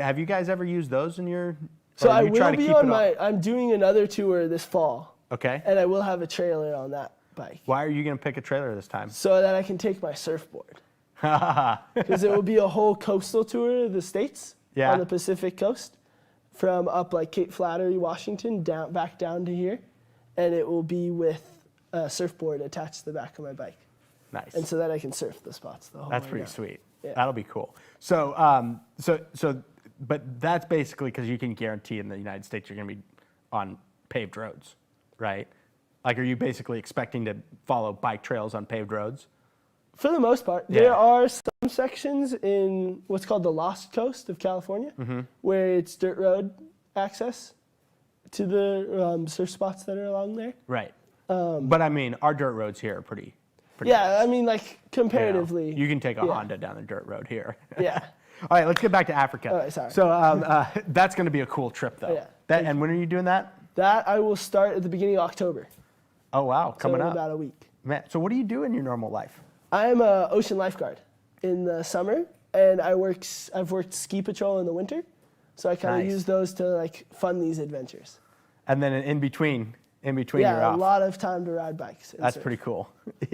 Speaker 1: Have you guys ever used those in your?
Speaker 2: So I will be on I'm doing another tour this fall.
Speaker 1: Okay.
Speaker 2: And I will have a trailer on that bike.
Speaker 1: Why are you gonna pick a trailer this time?
Speaker 2: So that I can take my surfboard. Because it will be a whole coastal tour of the States on the Pacific coast, from up like Cape Flattery, Washington, back down to here, and it will be with a surfboard attached to the back of my bike.
Speaker 1: Nice.
Speaker 2: And so that I can surf the spots the whole way.
Speaker 1: That's pretty
Speaker 2: down.
Speaker 1: sweet.
Speaker 2: Yeah.
Speaker 1: That'll be cool. So but that's basically because you can guarantee in the United States you're gonna be on paved roads, right? Like, are you basically expecting to follow bike trails on paved roads?
Speaker 2: For the most part.
Speaker 1: Yeah.
Speaker 2: There are some sections in what's called the Lost Coast of California where it's dirt road access to the surf spots that are along there.
Speaker 1: Right. But I mean, our dirt roads here are pretty
Speaker 2: Yeah,
Speaker 1: nice.
Speaker 2: I mean, like, comparatively.
Speaker 1: You can take a Honda down the dirt road here.
Speaker 2: Yeah.
Speaker 1: All right, let's get back to Africa.
Speaker 2: All right, sorry.
Speaker 1: So that's going to be a cool trip, though.
Speaker 2: Yeah.
Speaker 1: And when are you doing that?
Speaker 2: That I will start at the beginning of October.
Speaker 1: Oh, wow, coming
Speaker 2: so in
Speaker 1: up.
Speaker 2: about a week.
Speaker 1: Man, so what do you do in your normal life?
Speaker 2: I'm an ocean lifeguard in the summer, and I've worked ski patrol in the winter, so I kind of use those to like fund these adventures.
Speaker 1: And then in between you're
Speaker 2: Yeah,
Speaker 1: off.
Speaker 2: a lot of time to ride bikes.
Speaker 1: That's
Speaker 2: surf.
Speaker 1: pretty cool.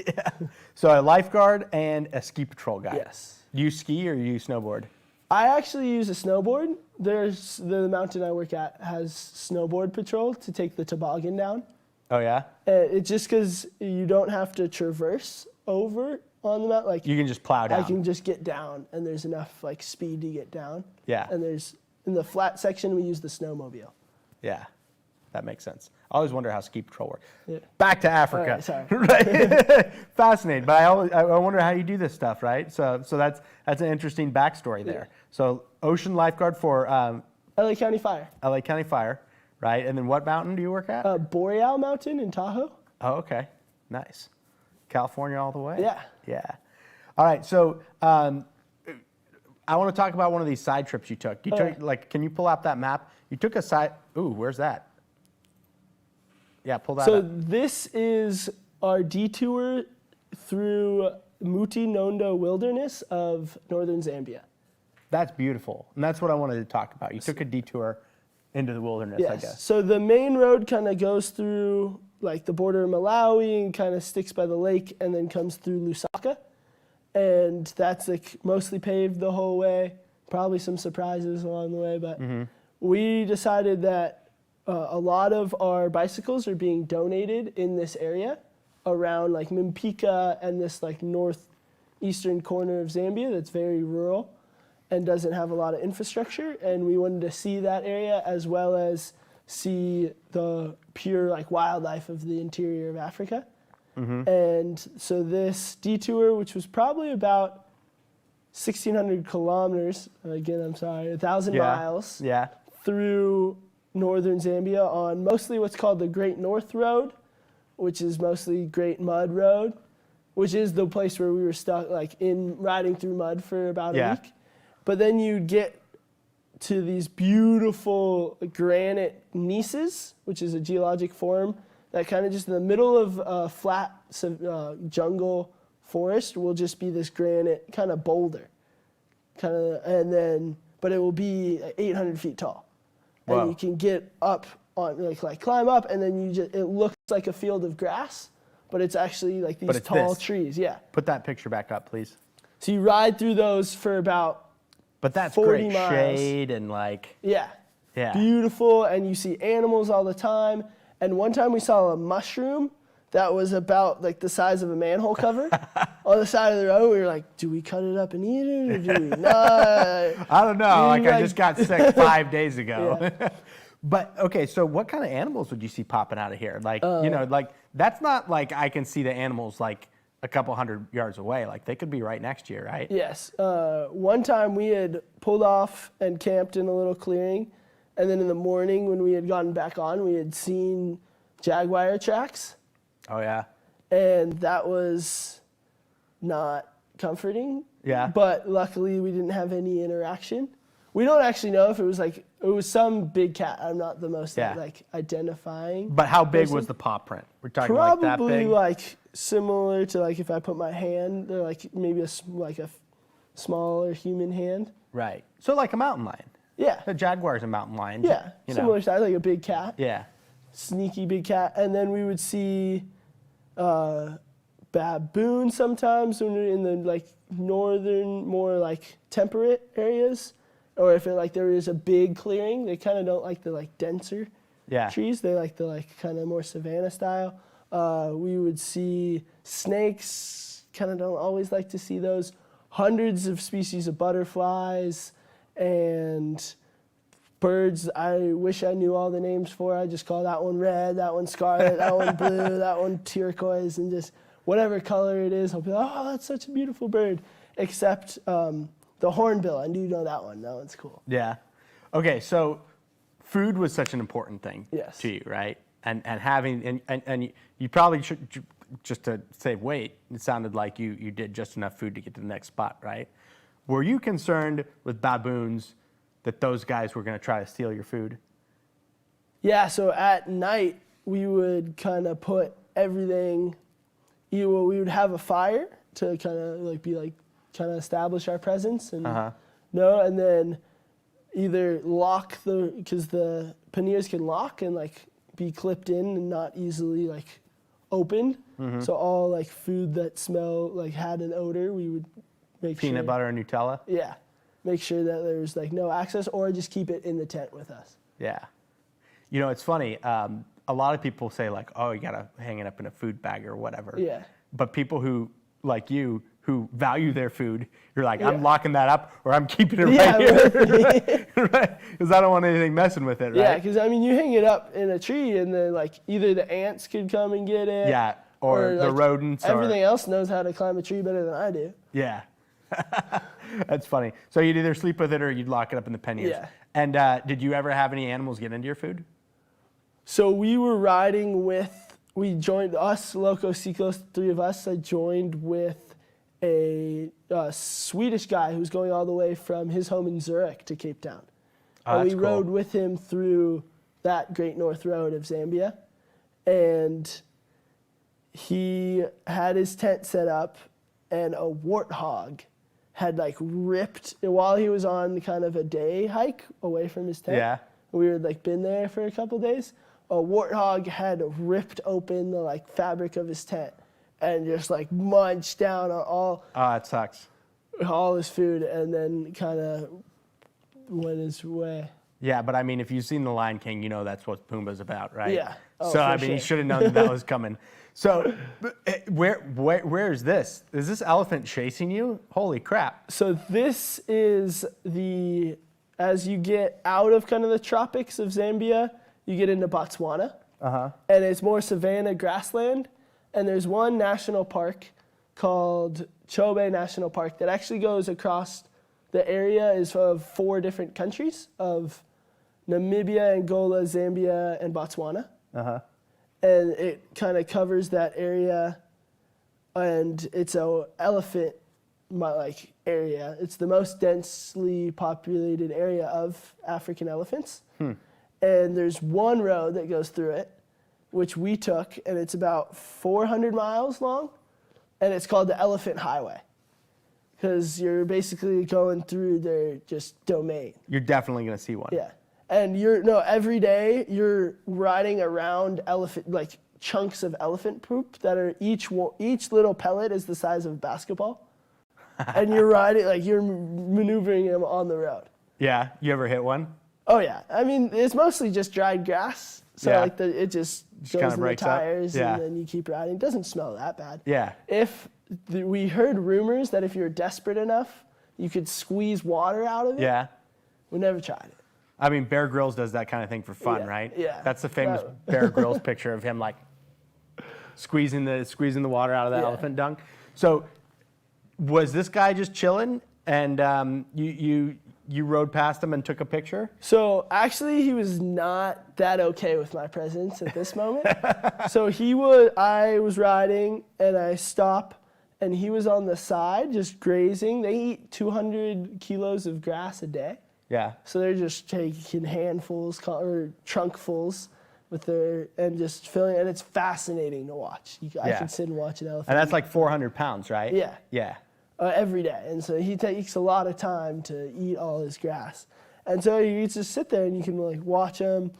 Speaker 1: Yeah. So a lifeguard and a ski patrol guy.
Speaker 2: Yes.
Speaker 1: Do you ski or you snowboard?
Speaker 2: I actually use a snowboard. The mountain I work at has snowboard patrol to take the toboggan down.
Speaker 1: Oh yeah.
Speaker 2: It's just because you don't have to traverse over on the mountain. Like,
Speaker 1: You can just plow down.
Speaker 2: I can just get down, and there's enough like speed to get down.
Speaker 1: Yeah.
Speaker 2: And in the flat section we use the snowmobile.
Speaker 1: Yeah, that makes sense. I always wonder how ski patrol works.
Speaker 2: Yeah.
Speaker 1: Back to Africa.
Speaker 2: All right, sorry.
Speaker 1: Right? Fascinating, but I wonder how you do this stuff, right? So that's an interesting backstory there. So ocean lifeguard for
Speaker 2: LA County Fire.
Speaker 1: LA County Fire, right? And then what mountain do you work at?
Speaker 2: Boreal Mountain in Tahoe.
Speaker 1: Oh, okay, nice. California all the way.
Speaker 2: Yeah.
Speaker 1: Yeah. All right, so I want to talk about one of these side trips you took. You took like, can you pull up that map? You took a side. Ooh, where's that? Yeah, pull that
Speaker 2: So
Speaker 1: up.
Speaker 2: this is our detour through Muti Nondo Wilderness of northern Zambia.
Speaker 1: That's beautiful, and that's what I wanted to talk about. You took a detour into the wilderness, I
Speaker 2: Yes.
Speaker 1: guess.
Speaker 2: So the main road kind of goes through like the border of Malawi and kind of sticks by the lake and then comes through Lusaka. And that's like mostly paved the whole way. Probably some surprises along the way, but we decided that a lot of our bicycles are being donated in this area around like Mimpika and this like northeastern corner of Zambia that's very rural and doesn't have a lot of infrastructure. And we wanted to see that area as well as see the pure like wildlife of the interior of Africa. And so this detour, which was probably about 1,600 kilometers, again, I'm sorry, 1,000 miles through northern Zambia on mostly what's called the Great North Road, which is mostly Great Mud Road, which is the place where we were stuck, like in riding through mud for about a week. But then you get to these beautiful granite gneisses, which is a geologic form that kind of just in the middle of a flat jungle forest will just be this granite kind of boulder, and then but it will be 800 feet tall, and you can get up on like climb up, and then it looks like a field of grass, but it's actually like these tall trees. Yeah.
Speaker 1: Put that picture back up, please.
Speaker 2: So you ride through those for about
Speaker 1: But that's
Speaker 2: 40
Speaker 1: great
Speaker 2: miles.
Speaker 1: shade and like
Speaker 2: Yeah. Beautiful, and you see animals all the time. And one time we saw a mushroom that was about like the size of a manhole cover on the side of the road. We were like, do we cut it up and eat it or do we not?
Speaker 1: I don't know. Like I just got sick 5 days ago.
Speaker 2: Yeah.
Speaker 1: But okay, so what kind of animals would you see popping out of here? Like, like that's not like I can see the animals like a couple hundred yards away. Like they could be right next to you, right?
Speaker 2: Yes. One time we had pulled off and camped in a little clearing. And then in the morning when we had gotten back on, we had seen jaguar tracks.
Speaker 1: Oh, yeah.
Speaker 2: And that was not comforting.
Speaker 1: Yeah.
Speaker 2: But luckily we didn't have any interaction. We don't actually know if it was some big cat. I'm not the most like identifying.
Speaker 1: But how big
Speaker 2: person.
Speaker 1: was the paw print? We're talking
Speaker 2: Probably
Speaker 1: like that big?
Speaker 2: like similar to like if I put my hand, or like maybe a smaller human hand.
Speaker 1: Right. So like a mountain lion.
Speaker 2: Yeah.
Speaker 1: The jaguar's a mountain lion.
Speaker 2: Yeah. Similar size, like a big cat.
Speaker 1: Yeah.
Speaker 2: Sneaky big cat. And then we would see baboons sometimes when we were in the like northern, more like temperate areas. Or if there is a big clearing, they kind of don't like the like denser trees. They like the like kind of more savanna style. We would see snakes, kind of don't always like to see those. Hundreds of species of butterflies and birds I wish I knew all the names for. I just call that one red, that one scarlet, that one blue, that one turquoise, and just whatever color it is, I'll be like, oh, that's such a beautiful bird. Except the hornbill, I do know that one. That one's cool.
Speaker 1: Yeah. Okay, so food was such an important thing to you, right? And having, and you probably should, just to save weight, it sounded like you did just enough food to get to the next spot, right? Were you concerned with baboons that those guys were going to try to steal your food?
Speaker 2: Yeah, so at night, we would kind of put everything, we would have a fire to kind of like be like, kind of establish our presence and and then either lock because the panniers can lock and like be clipped in and not easily like opened. So all like food that had an odor, we would make
Speaker 1: Peanut butter and Nutella?
Speaker 2: Yeah. Make sure that there's like no access, or just keep it in the tent with us.
Speaker 1: Yeah. You know, it's funny. A lot of people say like, oh, you got to hang it up in a food bag or whatever.
Speaker 2: Yeah.
Speaker 1: But people who, like you, who value their food, you're like, I'm locking that up or I'm keeping it right here. Right? Because I don't want anything messing with it, right?
Speaker 2: Yeah, because I mean, you hang it up in a tree and then like either the ants could come and get it.
Speaker 1: Yeah, or the
Speaker 2: like,
Speaker 1: rodents.
Speaker 2: Everything else knows how to climb a tree better than I do.
Speaker 1: Yeah. That's funny. So you'd either sleep with it or you'd lock it up in the panniers.
Speaker 2: Yeah.
Speaker 1: And did you ever have any animals get into your food?
Speaker 2: So we were riding we joined us, Loco Seacos, three of us. I joined with a Swedish guy who's going all the way from his home in Zurich to Cape Town.
Speaker 1: Oh,
Speaker 2: and we
Speaker 1: cool.
Speaker 2: rode with him through that Great North Road of Zambia. And he had his tent set up, and a warthog had like ripped, while he was on kind of a day hike away from his tent, We had like been there for a couple days. A warthog had ripped open the like fabric of his tent and just like munched down on
Speaker 1: It sucks.
Speaker 2: all his food, and then kind of went his way.
Speaker 1: Yeah, but I mean, if you've seen The Lion King, you know that's what Pumbaa's about, right?
Speaker 2: Yeah. Oh,
Speaker 1: so
Speaker 2: for
Speaker 1: I mean,
Speaker 2: sure.
Speaker 1: he should have known that was coming. So, where is this? Is this elephant chasing you? Holy crap!
Speaker 2: So this is as you get out of kind of the tropics of Zambia, you get into Botswana. And it's more savanna grassland. And there's one national park called Chobe National Park that actually goes across the area is of 4 different countries of Namibia, Angola, Zambia, and Botswana. And it kind of covers that area, and it's a elephant area. It's the most densely populated area of African elephants. And there's one road that goes through it, which we took, and it's about 400 miles long, and it's called the Elephant Highway because you're basically going through their just domain.
Speaker 1: You're definitely gonna see one.
Speaker 2: Yeah. And every day you're riding around chunks of elephant poop that are each little pellet is the size of a basketball. And you're riding, you're maneuvering them on the road.
Speaker 1: Yeah. You ever hit one?
Speaker 2: Oh yeah. I mean, it's mostly just dried grass. So
Speaker 1: Yeah.
Speaker 2: it just goes
Speaker 1: kinda
Speaker 2: in the
Speaker 1: breaks up.
Speaker 2: tires
Speaker 1: Yeah.
Speaker 2: and then you keep riding. It doesn't smell that bad.
Speaker 1: Yeah.
Speaker 2: We heard rumors that if you're desperate enough, you could squeeze water out of it.
Speaker 1: Yeah.
Speaker 2: We never tried it.
Speaker 1: I mean, Bear Grylls does that kind of thing for fun,
Speaker 2: Yeah,
Speaker 1: right?
Speaker 2: yeah.
Speaker 1: That's the famous Bear Grylls picture of him like squeezing the water out of that
Speaker 2: Yeah.
Speaker 1: elephant dung. So, was this guy just chilling, and you rode past him and took a picture?
Speaker 2: So actually, he was not that okay with my presence at this moment. I was riding and I stop, and he was on the side just grazing. They eat 200 kilos of grass a day.
Speaker 1: Yeah.
Speaker 2: So they're just taking handfuls or trunkfuls and just filling, and it's fascinating to watch. I
Speaker 1: Yeah.
Speaker 2: can sit and watch an elephant.
Speaker 1: And that's like 400 pounds, right?
Speaker 2: Yeah.
Speaker 1: Yeah.
Speaker 2: Every day. And so he takes a lot of time to eat all his grass. And so you just sit there and you can watch him.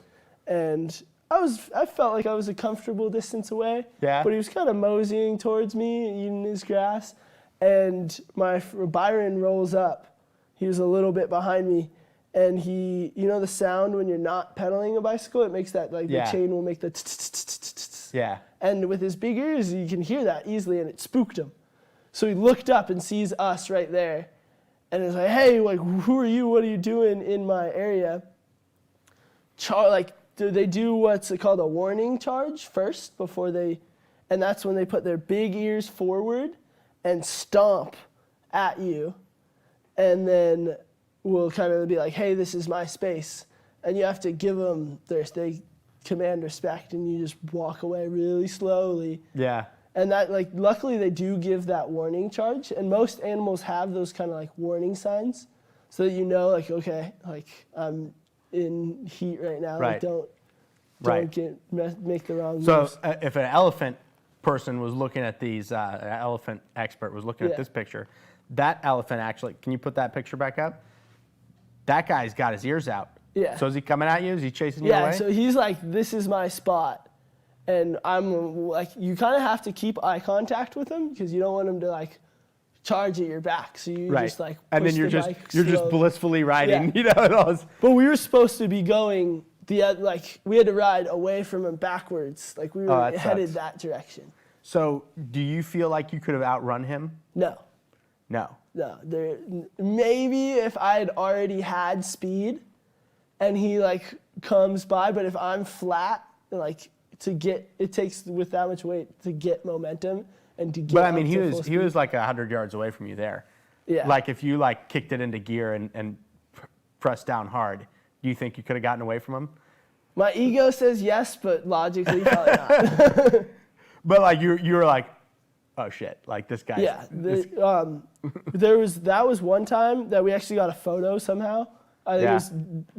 Speaker 2: And I felt like I was a comfortable distance away.
Speaker 1: Yeah.
Speaker 2: But he was kind of moseying towards me, eating his grass. And Byron rolls up. He was a little bit behind me. And the sound when you're not pedaling a bicycle, it makes that
Speaker 1: Yeah.
Speaker 2: the chain will make the tss.
Speaker 1: Yeah.
Speaker 2: And with his big ears, you can hear that easily, and it spooked him. So he looked up and sees us right there, and is like, "Hey, who are you? What are you doing in my area?" They do what's called a warning charge first and that's when they put their big ears forward and stomp at you, and then will kind of be like, "Hey, this is my space," and you have to give them they command respect, and you just walk away really slowly.
Speaker 1: Yeah.
Speaker 2: And that, luckily they do give that warning charge, and most animals have those kind of warning signs, so that okay, I'm in heat right now.
Speaker 1: Right.
Speaker 2: Don't
Speaker 1: Right.
Speaker 2: make the wrong
Speaker 1: So
Speaker 2: moves.
Speaker 1: if an elephant person was looking at these, an elephant expert was looking at
Speaker 2: Yeah.
Speaker 1: this picture, that elephant actually, can you put that picture back up? That guy's got his ears out.
Speaker 2: Yeah.
Speaker 1: So is he coming at you? Is he chasing you
Speaker 2: Yeah,
Speaker 1: away?
Speaker 2: so he's like, "This is my spot." And I'm you kind of have to keep eye contact with him because you don't want him to charge at your back. So you
Speaker 1: right.
Speaker 2: just
Speaker 1: and then
Speaker 2: push
Speaker 1: you're
Speaker 2: the
Speaker 1: just
Speaker 2: bike
Speaker 1: you're just
Speaker 2: slowly.
Speaker 1: blissfully riding.
Speaker 2: Yeah.
Speaker 1: It all.
Speaker 2: But we were supposed to be going we had to ride away from him backwards. We were
Speaker 1: that
Speaker 2: headed
Speaker 1: sucks.
Speaker 2: that direction.
Speaker 1: So do you feel like you could have outrun him?
Speaker 2: No.
Speaker 1: No.
Speaker 2: Maybe if I had already had speed and he comes by, but if I'm flat, it takes with that much weight to get momentum and to get.
Speaker 1: But I mean,
Speaker 2: up
Speaker 1: he
Speaker 2: to full
Speaker 1: was
Speaker 2: speed.
Speaker 1: 100 yards away from you there.
Speaker 2: Yeah.
Speaker 1: If you kicked it into gear and pressed down hard, do you think you could have gotten away from him?
Speaker 2: My ego says yes, but logically probably not.
Speaker 1: But you were like, oh shit, this guy.
Speaker 2: Yeah. That was one time that we actually got a photo somehow. I think
Speaker 1: Yeah.
Speaker 2: it was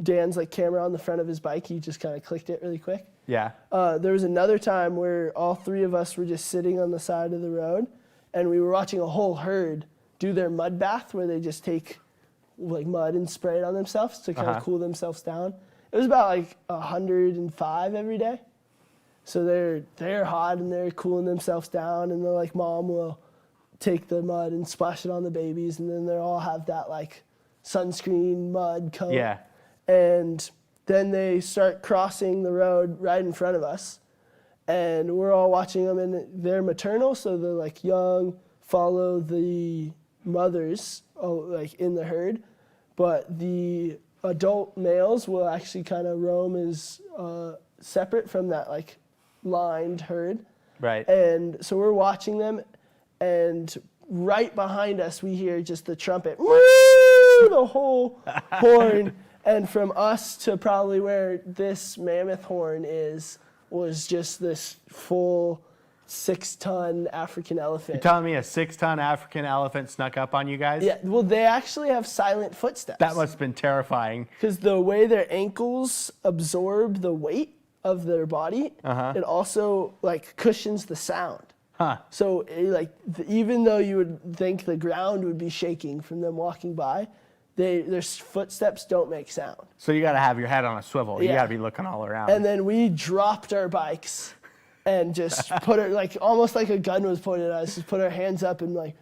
Speaker 2: Dan's camera on the front of his bike. He just kind of clicked it really quick.
Speaker 1: Yeah.
Speaker 2: There was another time where all 3 of us were just sitting on the side of the road, and we were watching a whole herd do their mud bath, where they just take mud and spray it on themselves to kind of cool themselves down. It was about like 105 every day. So they're hot and they're cooling themselves down, and like mom will take the mud and splash it on the babies, and then they all have that like sunscreen mud coat.
Speaker 1: Yeah.
Speaker 2: And then they start crossing the road right in front of us, and we're all watching them, and they're maternal, so they're like young, follow the mothers like in the herd, but the adult males will actually kind of roam as separate from that like lined herd.
Speaker 1: Right.
Speaker 2: And so we're watching them, and right behind us we hear just the trumpet, woo, the whole horn, and from us to probably where this mammoth horn was just this full 6-ton African elephant.
Speaker 1: You're telling me a 6-ton African elephant snuck up on you guys?
Speaker 2: Yeah, well, they actually have silent footsteps.
Speaker 1: That must have been terrifying.
Speaker 2: Because the way their ankles absorb the weight of their body, it also like cushions the sound.
Speaker 1: Huh.
Speaker 2: So even though you would think the ground would be shaking from them walking by, their footsteps don't make sound.
Speaker 1: So you got to have your head on a swivel. You
Speaker 2: Yeah.
Speaker 1: got to be looking all around.
Speaker 2: And then we dropped our bikes and just put our, like almost like a gun was pointed at us, just put our hands up and like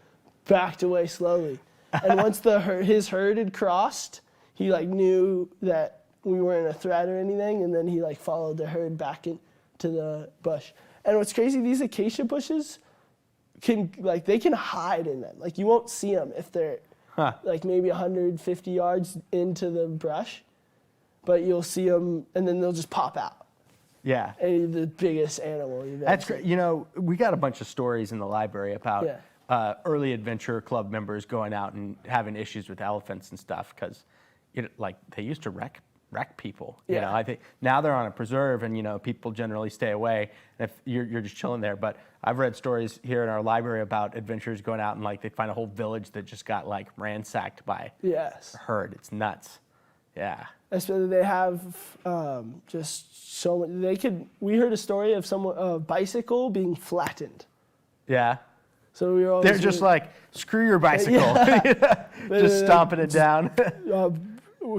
Speaker 2: backed away slowly. And once his herd had crossed, he like knew that we weren't a threat or anything, and then he like followed the herd back into the bush. And what's crazy, these acacia bushes they can hide in them. Like you won't see them if they're like maybe 150 yards into the brush, but you'll see them and then they'll just pop out.
Speaker 1: Yeah.
Speaker 2: And the biggest animal you've ever
Speaker 1: That's
Speaker 2: seen.
Speaker 1: great. You know, we got a bunch of stories in the library about
Speaker 2: Yeah.
Speaker 1: Early adventure club members going out and having issues with elephants and stuff because, like they used to wreck people. You
Speaker 2: Yeah.
Speaker 1: know, I think now they're on a preserve, and people generally stay away. And if you're just chilling there, but I've read stories here in our library about adventurers going out and like they find a whole village that just got like ransacked by
Speaker 2: Yes.
Speaker 1: a herd. It's nuts. Yeah.
Speaker 2: Especially they have just so many. We heard a story of a bicycle being flattened.
Speaker 1: Yeah.
Speaker 2: So we were all
Speaker 1: They're just like, screw your bicycle. Just stomping it down.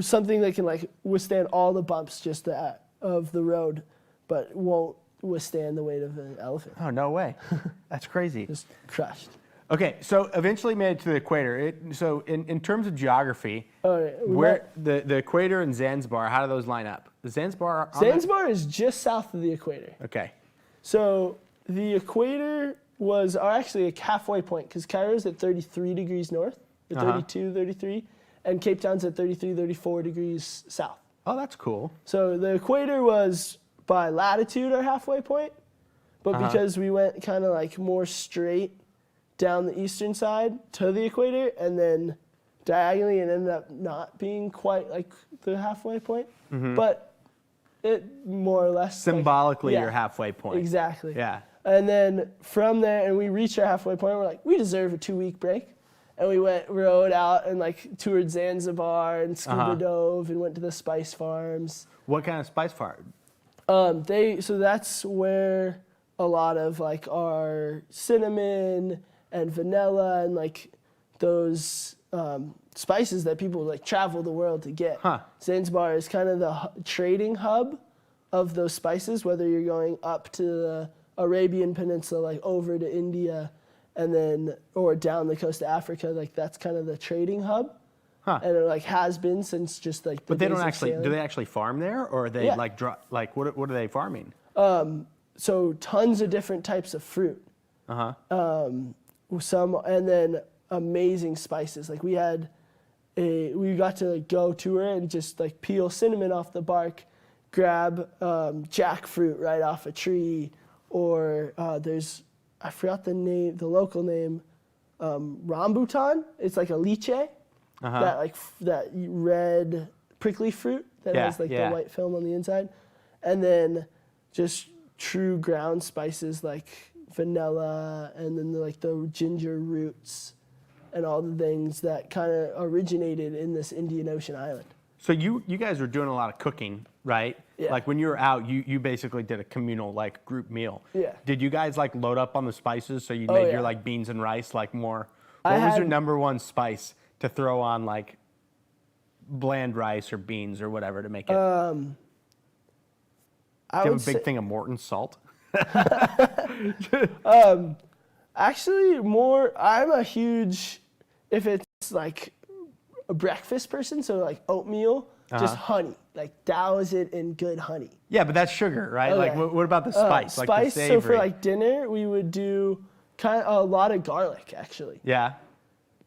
Speaker 2: something that can like withstand all the bumps of the road, but won't withstand the weight of an elephant.
Speaker 1: Oh, no way. That's crazy.
Speaker 2: Just crushed.
Speaker 1: Okay, so eventually made it to the equator. So in terms of geography,
Speaker 2: We
Speaker 1: where the equator and Zanzibar, how do those line up? The Zanzibar
Speaker 2: Zanzibar is just south of the equator.
Speaker 1: Okay.
Speaker 2: So the equator was actually a halfway point because Cairo's at 33 degrees north, or 32, 33, and Cape Town's at 33, 34 degrees south.
Speaker 1: Oh, that's cool.
Speaker 2: So the equator was by latitude our halfway point, but because we went kind of like more straight down the eastern side to the equator and then diagonally, it ended up not being quite like the halfway point, but it more or less
Speaker 1: Symbolically,
Speaker 2: yeah,
Speaker 1: your halfway point.
Speaker 2: Exactly.
Speaker 1: Yeah.
Speaker 2: And then from there, and we reached our halfway point, we're like, we deserve a 2-week break. And we rode out and like toured Zanzibar and scuba dove and went to the spice farms.
Speaker 1: What kind of spice farm?
Speaker 2: So that's where a lot of like our cinnamon and vanilla and like those spices that people like travel the world to get. Zanzibar is kind of the trading hub of those spices, whether you're going up to the Arabian Peninsula, like over to India, and then or down the coast of Africa, like that's kind of the trading hub. And it like has been since just like the
Speaker 1: But they don't
Speaker 2: days of
Speaker 1: actually,
Speaker 2: sailing.
Speaker 1: do they actually farm there, or are they
Speaker 2: Yeah.
Speaker 1: like what are they farming?
Speaker 2: So tons of different types of fruit. Some, and then amazing spices. Like we got to like go tour and just like peel cinnamon off the bark, grab jackfruit right off a tree, or I forgot the name, the local name, rambutan. It's like a lychee, that red prickly fruit that has like the white film on the inside, and then just true ground spices like vanilla, and then the ginger roots, and all the things that kind of originated in this Indian Ocean island.
Speaker 1: So you guys were doing a lot of cooking, right?
Speaker 2: Yeah.
Speaker 1: Like when you were out, you basically did a communal like group meal.
Speaker 2: Yeah.
Speaker 1: Did you guys like load up on the spices so you made
Speaker 2: yeah.
Speaker 1: your like beans and rice like more? What was your number one spice to throw on like bland rice or beans or whatever to make it?
Speaker 2: I
Speaker 1: Do you have
Speaker 2: would
Speaker 1: a big
Speaker 2: say,
Speaker 1: thing of Morton salt?
Speaker 2: actually more. I'm a huge, if it's like a breakfast person, so like oatmeal, just honey, like douse it in good honey.
Speaker 1: Yeah, but that's sugar, right? Like,
Speaker 2: Okay.
Speaker 1: what about the spice? Like the
Speaker 2: Spice. So
Speaker 1: savory?
Speaker 2: for like dinner, we would do kind of a lot of garlic actually,
Speaker 1: Yeah.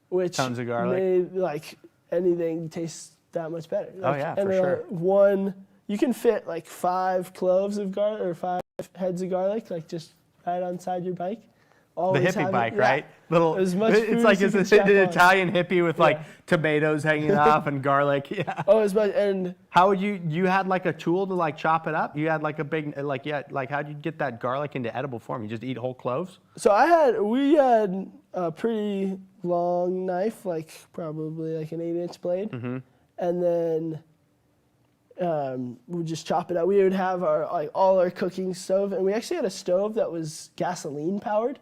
Speaker 2: which
Speaker 1: Tons of garlic.
Speaker 2: made like anything taste that much better. Like,
Speaker 1: yeah,
Speaker 2: and
Speaker 1: for sure.
Speaker 2: You can fit like 5 cloves of garlic or 5 heads of garlic, like just right on side your bike.
Speaker 1: The
Speaker 2: Always
Speaker 1: hippie
Speaker 2: have it-
Speaker 1: bike,
Speaker 2: yeah.
Speaker 1: right? Little.
Speaker 2: As much food
Speaker 1: It's like
Speaker 2: as you
Speaker 1: it's
Speaker 2: can
Speaker 1: an
Speaker 2: strap on.
Speaker 1: Italian hippie with like
Speaker 2: Yeah.
Speaker 1: tomatoes hanging off and garlic. Yeah.
Speaker 2: Oh, as much and
Speaker 1: How would you had like a tool to like chop it up? You had like a big like how'd you get that garlic into edible form? You just eat whole cloves?
Speaker 2: so we had a pretty long knife, like probably like an 8-inch blade,
Speaker 1: Mm-hmm.
Speaker 2: and then we'd just chop it up. We would have all our cooking stove, and we actually had a stove that was gasoline powered,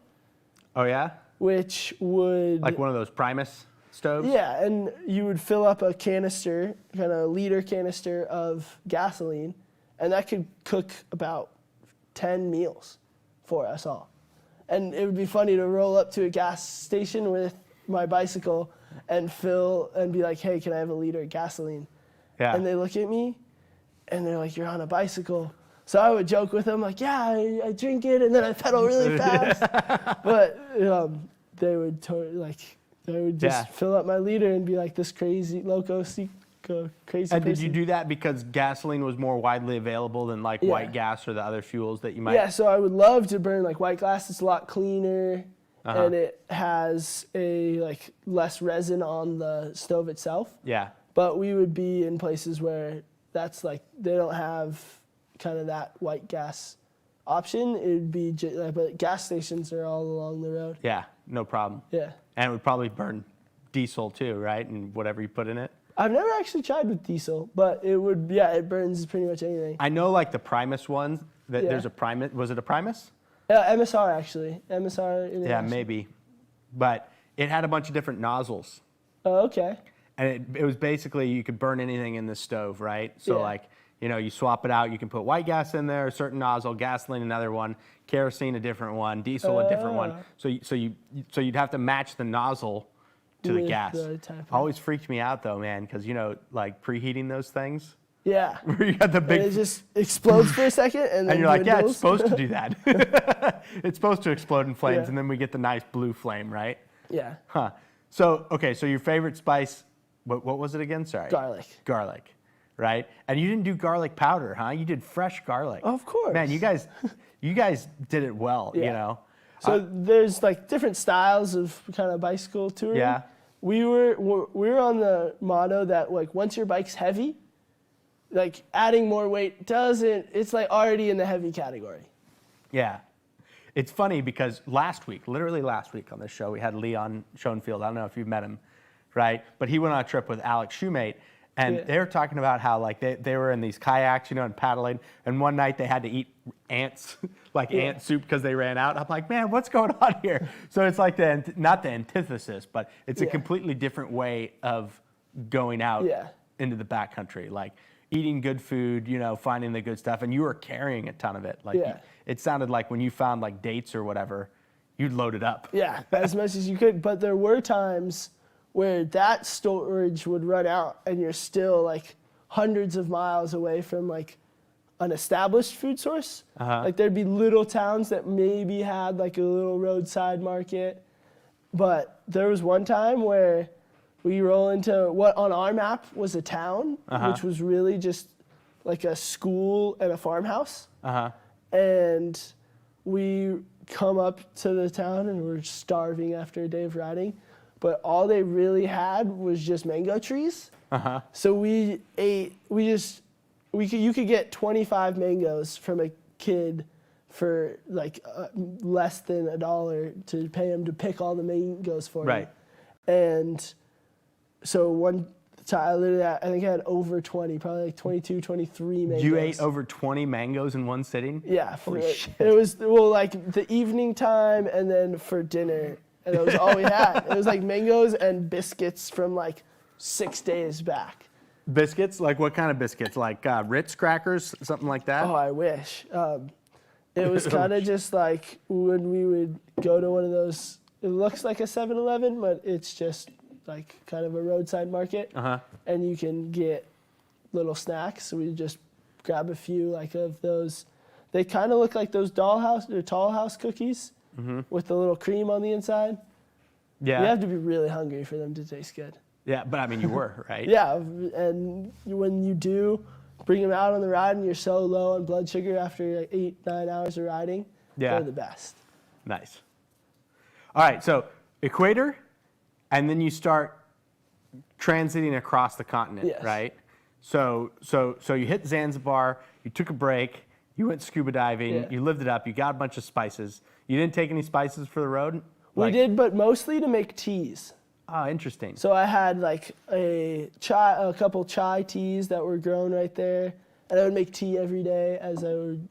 Speaker 1: Oh yeah?
Speaker 2: which would
Speaker 1: Like one of those Primus stoves?
Speaker 2: yeah, and you would fill up a canister, kind of liter canister of gasoline, and that could cook about 10 meals for us all. And it would be funny to roll up to a gas station with my bicycle and fill and be like, hey, can I have a liter of gasoline?
Speaker 1: Yeah.
Speaker 2: And they look at me and they're like, you're on a bicycle. So I would joke with them like, yeah, I drink it and then I pedal really fast. But they would just
Speaker 1: Yeah.
Speaker 2: fill up my liter and be like this crazy crazy
Speaker 1: And did
Speaker 2: person.
Speaker 1: you do that because gasoline was more widely available than like
Speaker 2: Yeah.
Speaker 1: white gas or the other fuels that you might?
Speaker 2: Yeah, so I would love to burn like white glass. It's a lot cleaner,
Speaker 1: Uh-huh.
Speaker 2: and it has a like less resin on the stove itself.
Speaker 1: Yeah.
Speaker 2: But we would be in places where that's like they don't have kind of that white gas option. It would be but gas stations are all along the road.
Speaker 1: Yeah. No problem.
Speaker 2: Yeah,
Speaker 1: And it would probably burn diesel too, right? And whatever you put in it.
Speaker 2: I've never actually tried with diesel, but it would. Yeah, it burns pretty much anything.
Speaker 1: I know like the Primus ones. That
Speaker 2: Yeah.
Speaker 1: There's a Primus. Was it a Primus?
Speaker 2: MSR actually. MSR.
Speaker 1: Yeah,
Speaker 2: International.
Speaker 1: maybe. But it had a bunch of different nozzles.
Speaker 2: Oh, okay.
Speaker 1: And it was basically you could burn anything in the stove, right? So
Speaker 2: Yeah.
Speaker 1: like, you swap it out. You can put white gas in there, a certain nozzle, gasoline another one, kerosene a different one, diesel a different one. So you'd have to match the nozzle to the
Speaker 2: With
Speaker 1: gas.
Speaker 2: the type of-
Speaker 1: Always freaked me out though, man, because like preheating those things.
Speaker 2: Yeah.
Speaker 1: Where you got the
Speaker 2: And
Speaker 1: big
Speaker 2: it just explodes for a second, and then
Speaker 1: and you're like, yeah,
Speaker 2: dwindles.
Speaker 1: it's supposed to do that. It's supposed to explode in flames,
Speaker 2: Yeah.
Speaker 1: and then we get the nice blue flame, right?
Speaker 2: Yeah.
Speaker 1: Huh. So, okay, so your favorite spice, what was it again? Sorry.
Speaker 2: Garlic.
Speaker 1: Garlic, right? And you didn't do garlic powder, huh? You did fresh garlic.
Speaker 2: Of course.
Speaker 1: Man, you guys did it well,
Speaker 2: Yeah. So there's like different styles of kind of bicycle touring.
Speaker 1: Yeah.
Speaker 2: We were on the motto that like once your bike's heavy, like adding more weight it's like already in the heavy category.
Speaker 1: Yeah. It's funny because literally last week on this show, we had Leon Schoenfield. I don't know if you've met him, right? But he went on a trip with Alex Shoemate, and
Speaker 2: Yeah.
Speaker 1: they were talking about how like they were in these kayaks, and paddling, and one night they had to eat ants, like
Speaker 2: Yeah.
Speaker 1: ant soup because they ran out. I'm like, man, what's going on here? So it's like not the antithesis, but it's a
Speaker 2: Yeah.
Speaker 1: completely different way of going out
Speaker 2: Yeah.
Speaker 1: into the backcountry, like eating good food, finding the good stuff, and you were carrying a ton of it. Like
Speaker 2: Yeah.
Speaker 1: it sounded like when you found like dates or whatever, you'd load it up.
Speaker 2: Yeah, as much as you could. But there were times where that storage would run out and you're still like hundreds of miles away from like an established food source.
Speaker 1: Uh-huh.
Speaker 2: Like there'd be little towns that maybe had like a little roadside market. But there was one time where we roll into what on our map was a town,
Speaker 1: Uh-huh.
Speaker 2: which was really just like a school and a farmhouse.
Speaker 1: Uh-huh.
Speaker 2: And we come up to the town and we're starving after a day of riding, but all they really had was just mango trees.
Speaker 1: Uh-huh.
Speaker 2: So you could get 25 mangoes from a kid for like less than $1 to pay him to pick all the mangoes for
Speaker 1: Right.
Speaker 2: you. And so one time, I think I had over 20, probably like 22, 23 mangoes.
Speaker 1: You ate over 20 mangoes in one sitting?
Speaker 2: Yeah,
Speaker 1: Holy shit.
Speaker 2: it was like the evening time and then for dinner, and that was all we had. It was like mangoes and biscuits from like 6 days back.
Speaker 1: Biscuits? Like what kind of biscuits? Like Ritz crackers, something like that?
Speaker 2: Oh, I wish. It was kind of just like when we would go to one of those, it looks like a 7-Eleven, but it's just like kind of a roadside market. And you can get little snacks. So we just grab a few like of those. They kind of look like those dollhouse or tall house cookies with the little cream on the inside.
Speaker 1: Yeah.
Speaker 2: You have to be really hungry for them to taste good.
Speaker 1: Yeah, but I mean, you were, right?
Speaker 2: Yeah, and when you do bring them out on the ride and you're so low on blood sugar after like 8-9 hours of riding, they're the best.
Speaker 1: Nice. All right, so equator, and then you start transiting across the continent, right? So you hit Zanzibar, you took a break, you went scuba diving, you lived it up, you got a bunch of spices. You didn't take any spices for the road?
Speaker 2: We did, but mostly to make teas.
Speaker 1: Oh, interesting.
Speaker 2: So I had like a couple chai teas that were grown right there, and I would make tea every day as I would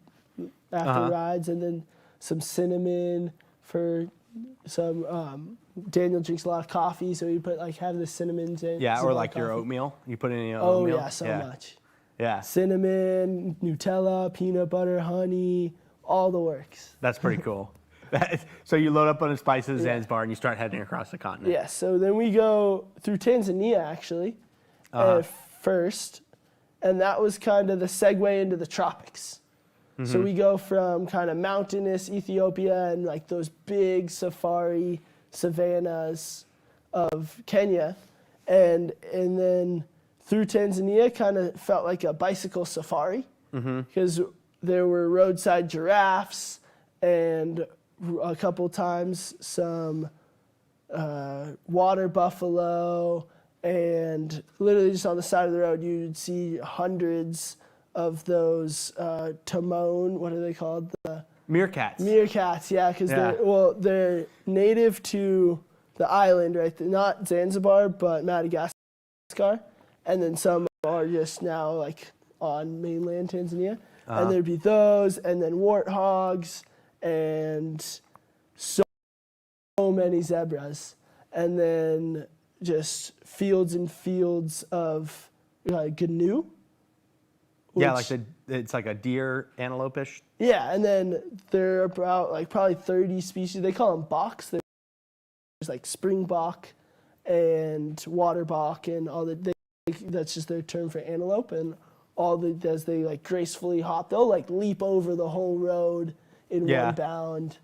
Speaker 2: after rides, and then some cinnamon for some. Daniel drinks a lot of coffee, so we have the cinnamon.
Speaker 1: Yeah, or like your oatmeal. You put in your
Speaker 2: oatmeal.
Speaker 1: oatmeal.
Speaker 2: Oh yeah, so much.
Speaker 1: Yeah.
Speaker 2: Cinnamon, Nutella, peanut butter, honey, all the works.
Speaker 1: That's pretty cool. So you load up on the spices, Zanzibar, and you start heading across the continent.
Speaker 2: Yeah, so then we go through Tanzania, actually, first, and that was kind of the segue into the tropics. So we go from kind of mountainous Ethiopia and like those big safari savannas of Kenya, and then through Tanzania kind of felt like a bicycle safari, because there were roadside giraffes and a couple times some water buffalo, and literally just on the side of the road you'd see hundreds of those Timon, what are they called? The
Speaker 1: meerkats.
Speaker 2: Meerkats, yeah, because they're native to the island, right? They're not Zanzibar, but Madagascar, and then some are just now like on mainland Tanzania, and there'd be those, and then warthogs, and so many zebras, and then just fields and fields of gnu.
Speaker 1: Yeah, it's like a deer, antelope-ish.
Speaker 2: Yeah, and then there are about like probably 30 species. They call them boks. There's like springbok and water bok and all that. That's just their term for antelope, and as they like gracefully hop, they'll like leap over the whole road in one bound.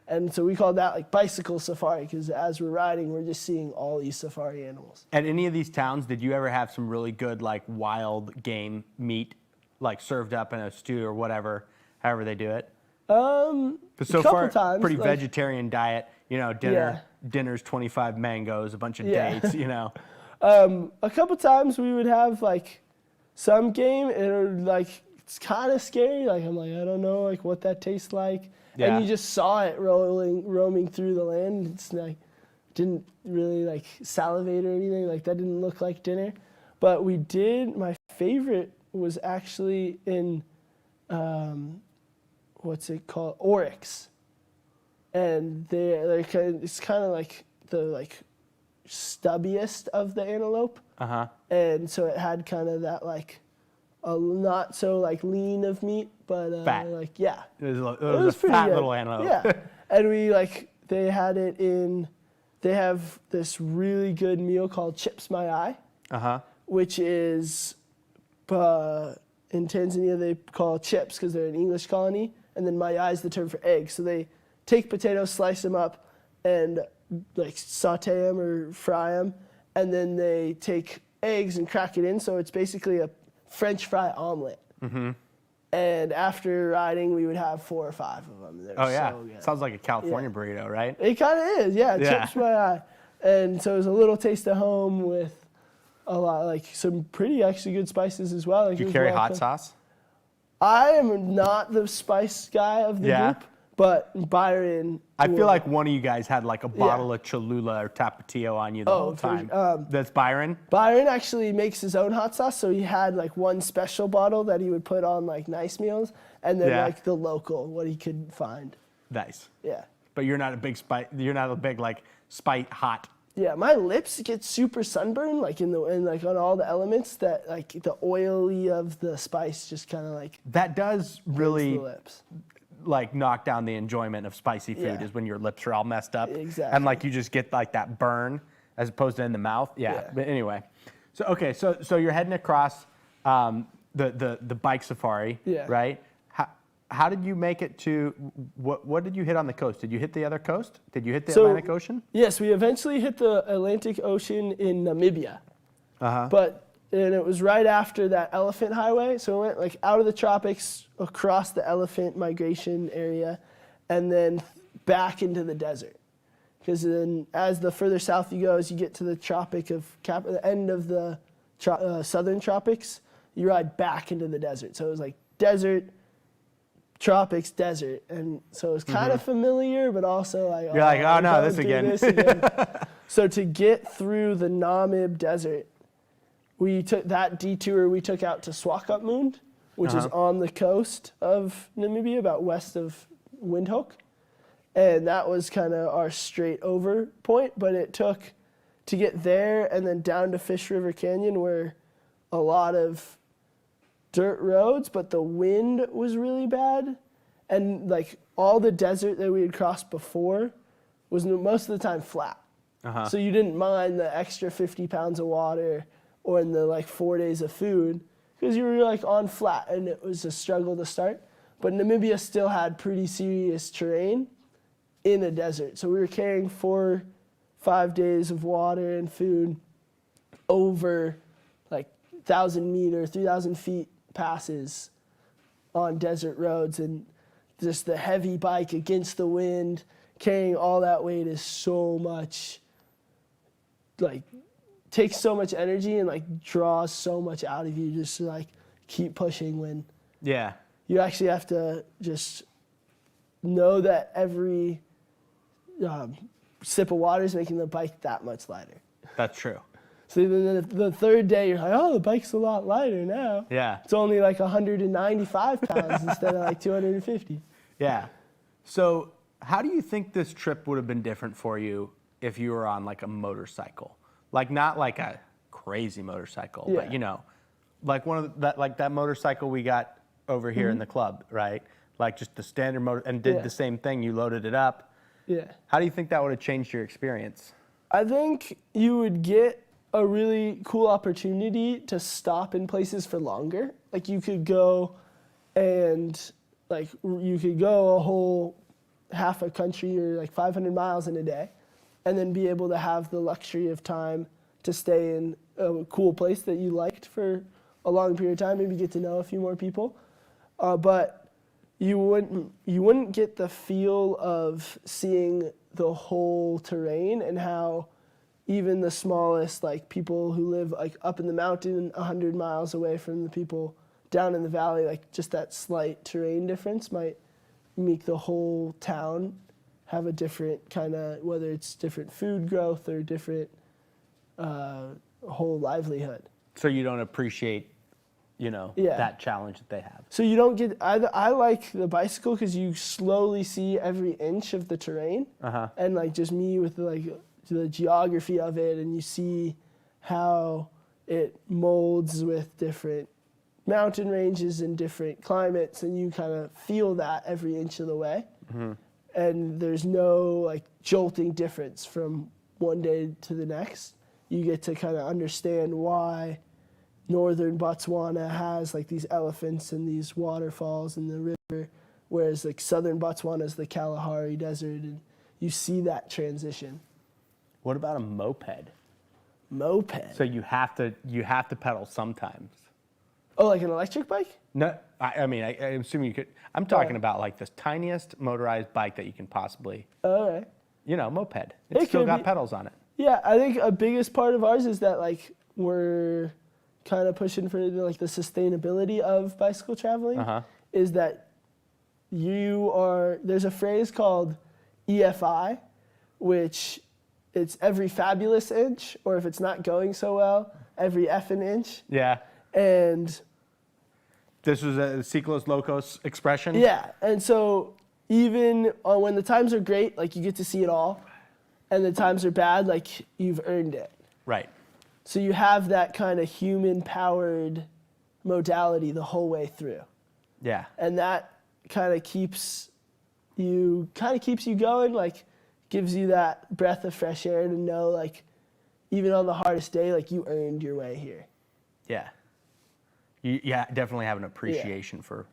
Speaker 2: And so we call that like bicycle safari, because as we're riding, we're just seeing all these safari animals.
Speaker 1: At any of these towns, did you ever have some really good like wild game meat, like served up in a stew or whatever, however they do it? So far,
Speaker 2: times,
Speaker 1: pretty vegetarian diet. You know, dinner's 25 mangoes, a bunch of dates. You know.
Speaker 2: A couple times we would have like some game, and it's kind of scary. Like I'm like, I don't know like what that tastes like. Yeah. And you just saw it roaming through the land. It's like, didn't really like salivate or anything. Like that didn't look like dinner. But we did, my favorite was actually in, what's it called? Oryx. And it's kind of like the stubbiest of the antelope. And so it had kind of that like, not so like lean of meat, but
Speaker 1: fat.
Speaker 2: It
Speaker 1: was a fat
Speaker 2: good.
Speaker 1: little antelope.
Speaker 2: Yeah, and they had it in. They have this really good meal called chips my eye, which is, in Tanzania they call chips because they're an English colony, and then my eye is the term for eggs. So they take potatoes, slice them up, and like saute them or fry them, and then they take eggs and crack it in. So it's basically a French fry omelet. And after riding, we would have 4 or 5 of them. They're so good.
Speaker 1: Sounds like a California burrito, right?
Speaker 2: It kind of is, chips my eye. And so it was a little taste of home with a lot, like some pretty actually good spices as well. Like,
Speaker 1: Do you carry hot sauce?
Speaker 2: I am not the spice guy of the group, but Byron.
Speaker 1: I feel like one of you guys had like a bottle of Cholula or Tapatio on you the whole time. That's Byron?
Speaker 2: Byron actually makes his own hot sauce, so he had like one special bottle that he would put on like nice meals, and then like the local, what he could find.
Speaker 1: Nice.
Speaker 2: Yeah.
Speaker 1: But you're not a big like hot
Speaker 2: Yeah, my lips get super sunburned, like like on all the elements that like the oily of the spice just kind of like
Speaker 1: That does
Speaker 2: burns
Speaker 1: really
Speaker 2: the lips.
Speaker 1: like knock down the enjoyment of spicy food
Speaker 2: Yeah.
Speaker 1: is when your lips are all messed up.
Speaker 2: Exactly.
Speaker 1: And like you just get like that burn as opposed to in the mouth. Yeah.
Speaker 2: Yeah.
Speaker 1: But anyway, so okay, so you're heading across the bike safari,
Speaker 2: Yeah.
Speaker 1: right? How did you make it to what did you hit on the coast? Did you hit the other coast? Did you hit the Atlantic Ocean?
Speaker 2: Yes, we eventually hit the Atlantic Ocean in Namibia. And it was right after that elephant highway. So we went like out of the tropics, across the elephant migration area, and then back into the desert. Because then as the further south you go, as you get to the tropic of the end of the southern tropics, you ride back into the desert. So it was like desert, tropics, desert. And so it was kind of familiar, but also like,
Speaker 1: You're like, oh no,
Speaker 2: I'm
Speaker 1: this
Speaker 2: doing
Speaker 1: again.
Speaker 2: So to get through the Namib desert, we took that detour. We took out to Swakopmund, which is on the coast of Namibia, about west of Windhoek, and that was kind of our straight over point. But it took to get there and then down to Fish River Canyon, where a lot of dirt roads, but the wind was really bad, and like all the desert that we had crossed before was most of the time flat. So you didn't mind the extra 50 pounds of water or in the like 4 days of food, because you were like on flat and it was a struggle to start. But Namibia still had pretty serious terrain in a desert. So we were carrying 4-5 days of water and food over like 1,000 meter, 3,000 feet passes on desert roads, and just the heavy bike against the wind, carrying all that weight is so much, like, takes so much energy and like draws so much out of you just to like keep pushing when you actually have to just know that every sip of water is making the bike that much lighter.
Speaker 1: That's true.
Speaker 2: So then the third day you're like, oh, the bike's a lot lighter now.
Speaker 1: Yeah.
Speaker 2: It's only like 195 pounds instead of like 250.
Speaker 1: Yeah. So how do you think this trip would have been different for you if you were on like a motorcycle? Like not like a crazy motorcycle, but you know, like that motorcycle we got over here in the club, right? Like just the standard motor, and did the same thing. You loaded it up.
Speaker 2: Yeah.
Speaker 1: How do you think that would have changed your experience?
Speaker 2: I think you would get a really cool opportunity to stop in places for longer. Like you could go and like you could go a whole half a country or like 500 miles in a day, and then be able to have the luxury of time to stay in a cool place that you liked for a long period of time, maybe get to know a few more people. But you wouldn't get the feel of seeing the whole terrain and how even the smallest, like people who live like up in the mountain 100 miles away from the people down in the valley, like just that slight terrain difference might make the whole town have a different kind of, whether it's different food growth or different whole livelihood.
Speaker 1: So you don't appreciate, you know, that challenge that they have.
Speaker 2: So you don't get, I like the bicycle because you slowly see every inch of the terrain, and like just me with like the geography of it, and you see how it molds with different mountain ranges and different climates, and you kind of feel that every inch of the way. And there's no like jolting difference from one day to the next. You get to kind of understand why northern Botswana has like these elephants and these waterfalls in the river, whereas like southern Botswana is the Kalahari Desert, and you see that transition.
Speaker 1: What about a moped?
Speaker 2: Moped?
Speaker 1: So you have to pedal sometimes.
Speaker 2: Oh, like an electric bike?
Speaker 1: No, I mean, I'm assuming you could. I'm talking about like the tiniest motorized bike that you can possibly.
Speaker 2: All right.
Speaker 1: You know, moped. It's still got pedals on it.
Speaker 2: Yeah, I think a biggest part of ours is that like we're kind of pushing for like the sustainability of bicycle traveling. Is that there's a phrase called EFI, which it's every fabulous inch, or if it's not going so well, every effing inch.
Speaker 1: Yeah.
Speaker 2: And
Speaker 1: this was a Ciclos Locos expression?
Speaker 2: Yeah, and so even when the times are great, like you get to see it all, and the times are bad, like you've earned it.
Speaker 1: Right.
Speaker 2: So you have that kind of human-powered modality the whole way through.
Speaker 1: Yeah.
Speaker 2: And that kind of keeps you going, like gives you that breath of fresh air to know, like, even on the hardest day, like you earned your way here.
Speaker 1: Yeah. You definitely have an appreciation for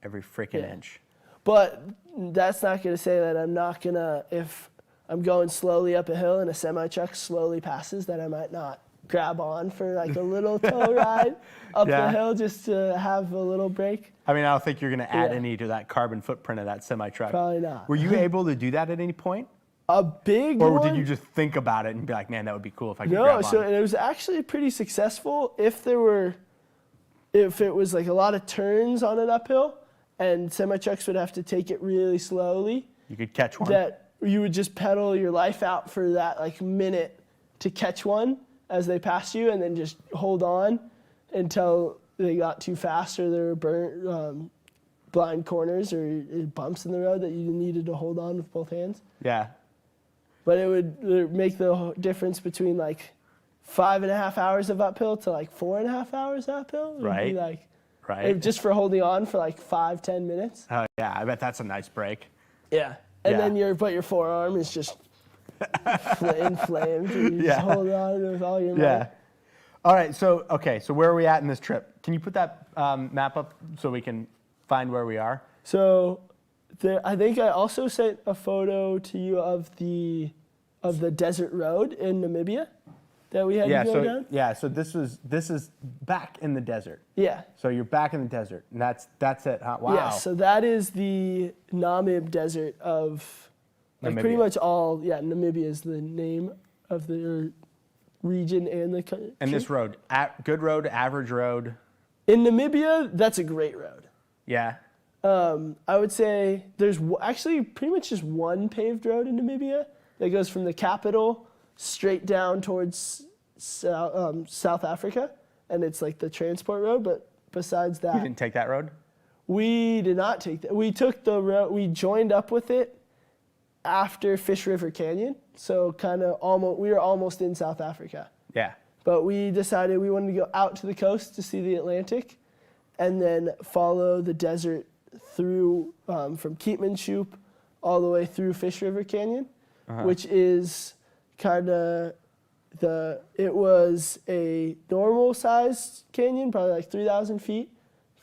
Speaker 1: every freaking inch.
Speaker 2: But that's not going to say that I'm not going to, if I'm going slowly up a hill and a semi-truck slowly passes, that I might not grab on for like a little tow ride up the hill just to have a little break.
Speaker 1: I mean, I don't think you're going to add any to that carbon footprint of that semi-truck.
Speaker 2: Probably not.
Speaker 1: Were you able to do that at any point?
Speaker 2: A big
Speaker 1: Or
Speaker 2: one?
Speaker 1: did you just think about it and be like, man, that would be cool if I could grab
Speaker 2: No,
Speaker 1: on?
Speaker 2: so it was actually pretty successful if it was like a lot of turns on an uphill and semi-trucks would have to take it really slowly.
Speaker 1: You could catch one.
Speaker 2: That you would just pedal your life out for that like minute to catch one as they pass you, and then just hold on until they got too fast or there were blind corners or bumps in the road that you needed to hold on with both hands.
Speaker 1: Yeah.
Speaker 2: But it would make the difference between like 5.5 hours of uphill to like 4.5 hours uphill. It would be like, just for holding on for like 5-10 minutes.
Speaker 1: Oh yeah, I bet that's a nice break.
Speaker 2: Yeah. And then your forearm is just inflamed. You just hold on with all your might.
Speaker 1: Yeah. All right. So where are we at in this trip? Can you put that map up so we can find where we are?
Speaker 2: So, I think I also sent a photo to you of the desert road in Namibia that we had to go down.
Speaker 1: Yeah. So this is back in the desert.
Speaker 2: Yeah.
Speaker 1: So you're back in the desert, and that's it. Huh? Wow.
Speaker 2: Yeah. So that is the Namib Desert of. Like
Speaker 1: Namibia.
Speaker 2: pretty much all, Namibia is the name of the region and the country.
Speaker 1: And this road, good road, average road.
Speaker 2: In Namibia, that's a great road.
Speaker 1: Yeah.
Speaker 2: I would say there's actually pretty much just one paved road in Namibia that goes from the capital straight down towards South Africa, and it's like the transport road. But besides that,
Speaker 1: You didn't take that road?
Speaker 2: we did not take that. We took the road. We joined up with it after Fish River Canyon, so we were almost in South Africa.
Speaker 1: Yeah.
Speaker 2: But we decided we wanted to go out to the coast to see the Atlantic, and then follow the desert through from Keetmanshoop all the way through Fish River Canyon, which is it was a normal sized canyon, probably like 3,000 feet,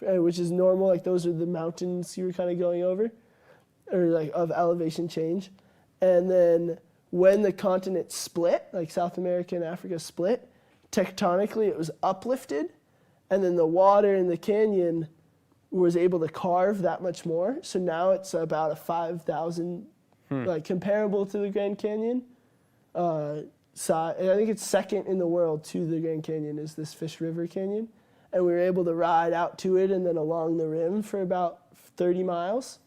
Speaker 2: which is normal. Like those are the mountains you were kind of going over, or like of elevation change. And then when the continent split, like South America and Africa split, tectonically it was uplifted, and then the water in the canyon was able to carve that much more. So now it's about a 5,000, like comparable to the Grand Canyon. And I think it's second in the world to the Grand Canyon is this Fish River Canyon. And we were able to ride out to it and then along the rim for about 30 miles.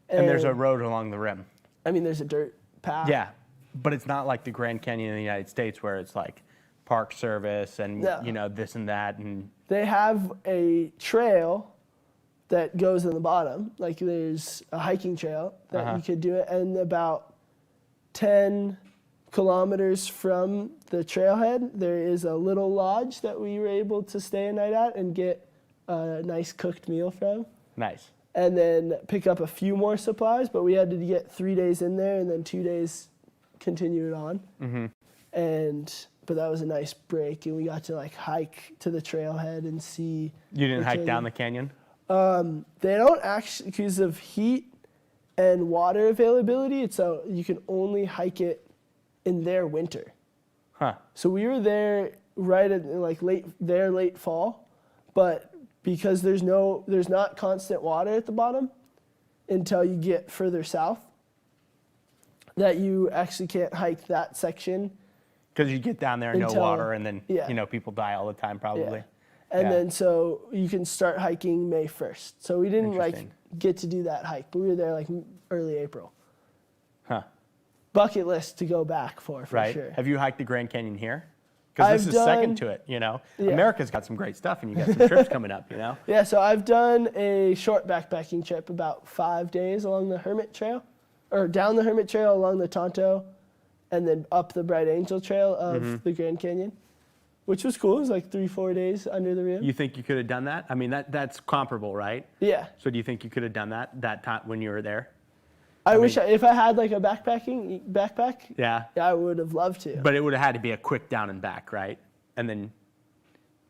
Speaker 1: And there's a road along the rim.
Speaker 2: I mean, there's a dirt path.
Speaker 1: Yeah, but it's not like the Grand Canyon in the United States where it's like Park Service and this and that. And
Speaker 2: they have a trail that goes in the bottom. Like there's a hiking trail that you could do it, and about 10 kilometers from the trailhead, there is a little lodge that we were able to stay a night at and get a nice cooked meal from.
Speaker 1: Nice.
Speaker 2: And then pick up a few more supplies, but we had to get 3 days in there and then 2 days continue it on. But that was a nice break, and we got to like hike to the trailhead and see.
Speaker 1: You didn't hike down the canyon?
Speaker 2: They don't actually, because of heat and water availability, you can only hike it in their winter.
Speaker 1: Huh.
Speaker 2: So we were there right at like late fall, but because there's not constant water at the bottom until you get further south, that you actually can't hike that section.
Speaker 1: Because you get down there and no water, and then people die all the time probably.
Speaker 2: Yeah. And then so you can start hiking May 1st. So we didn't like get to do that hike, but we were there like early April.
Speaker 1: Huh.
Speaker 2: Bucket list to go back for sure.
Speaker 1: Have you hiked the Grand Canyon here? Because this is second to it, America's got some great stuff, and you got some trips coming up,
Speaker 2: Yeah, so I've done a short backpacking trip, about 5 days along the Hermit Trail, or down the Hermit Trail along the Tonto, and then up the Bright Angel Trail of the Grand Canyon, which was cool. It was like 3-4 days under the rim.
Speaker 1: You think you could have done that? I mean, that's comparable, right?
Speaker 2: Yeah.
Speaker 1: So do you think you could have done that time when you were there?
Speaker 2: I wish if I had like a backpack,
Speaker 1: Yeah.
Speaker 2: I would have loved to.
Speaker 1: But it would have had to be a quick down and back, right? And then.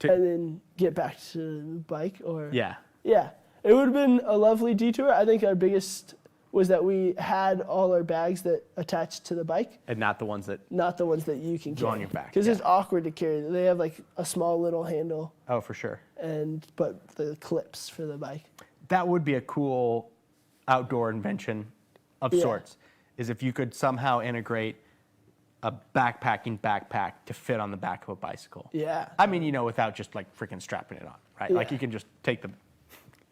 Speaker 2: And then get back to the bike or.
Speaker 1: Yeah.
Speaker 2: Yeah. It would have been a lovely detour. I think our biggest was that we had all our bags that attached to the bike.
Speaker 1: And not the ones that.
Speaker 2: Not the ones that you can
Speaker 1: Go
Speaker 2: carry.
Speaker 1: on your back.
Speaker 2: Because it's awkward to carry. They have like a small little handle.
Speaker 1: Oh, for sure.
Speaker 2: But the clips for the bike.
Speaker 1: That would be a cool outdoor invention of sorts, is if you could somehow integrate a backpacking backpack to fit on the back of a bicycle.
Speaker 2: Yeah.
Speaker 1: I mean, without just like freaking strapping it on, right? Like
Speaker 2: Yeah.
Speaker 1: you can just take the.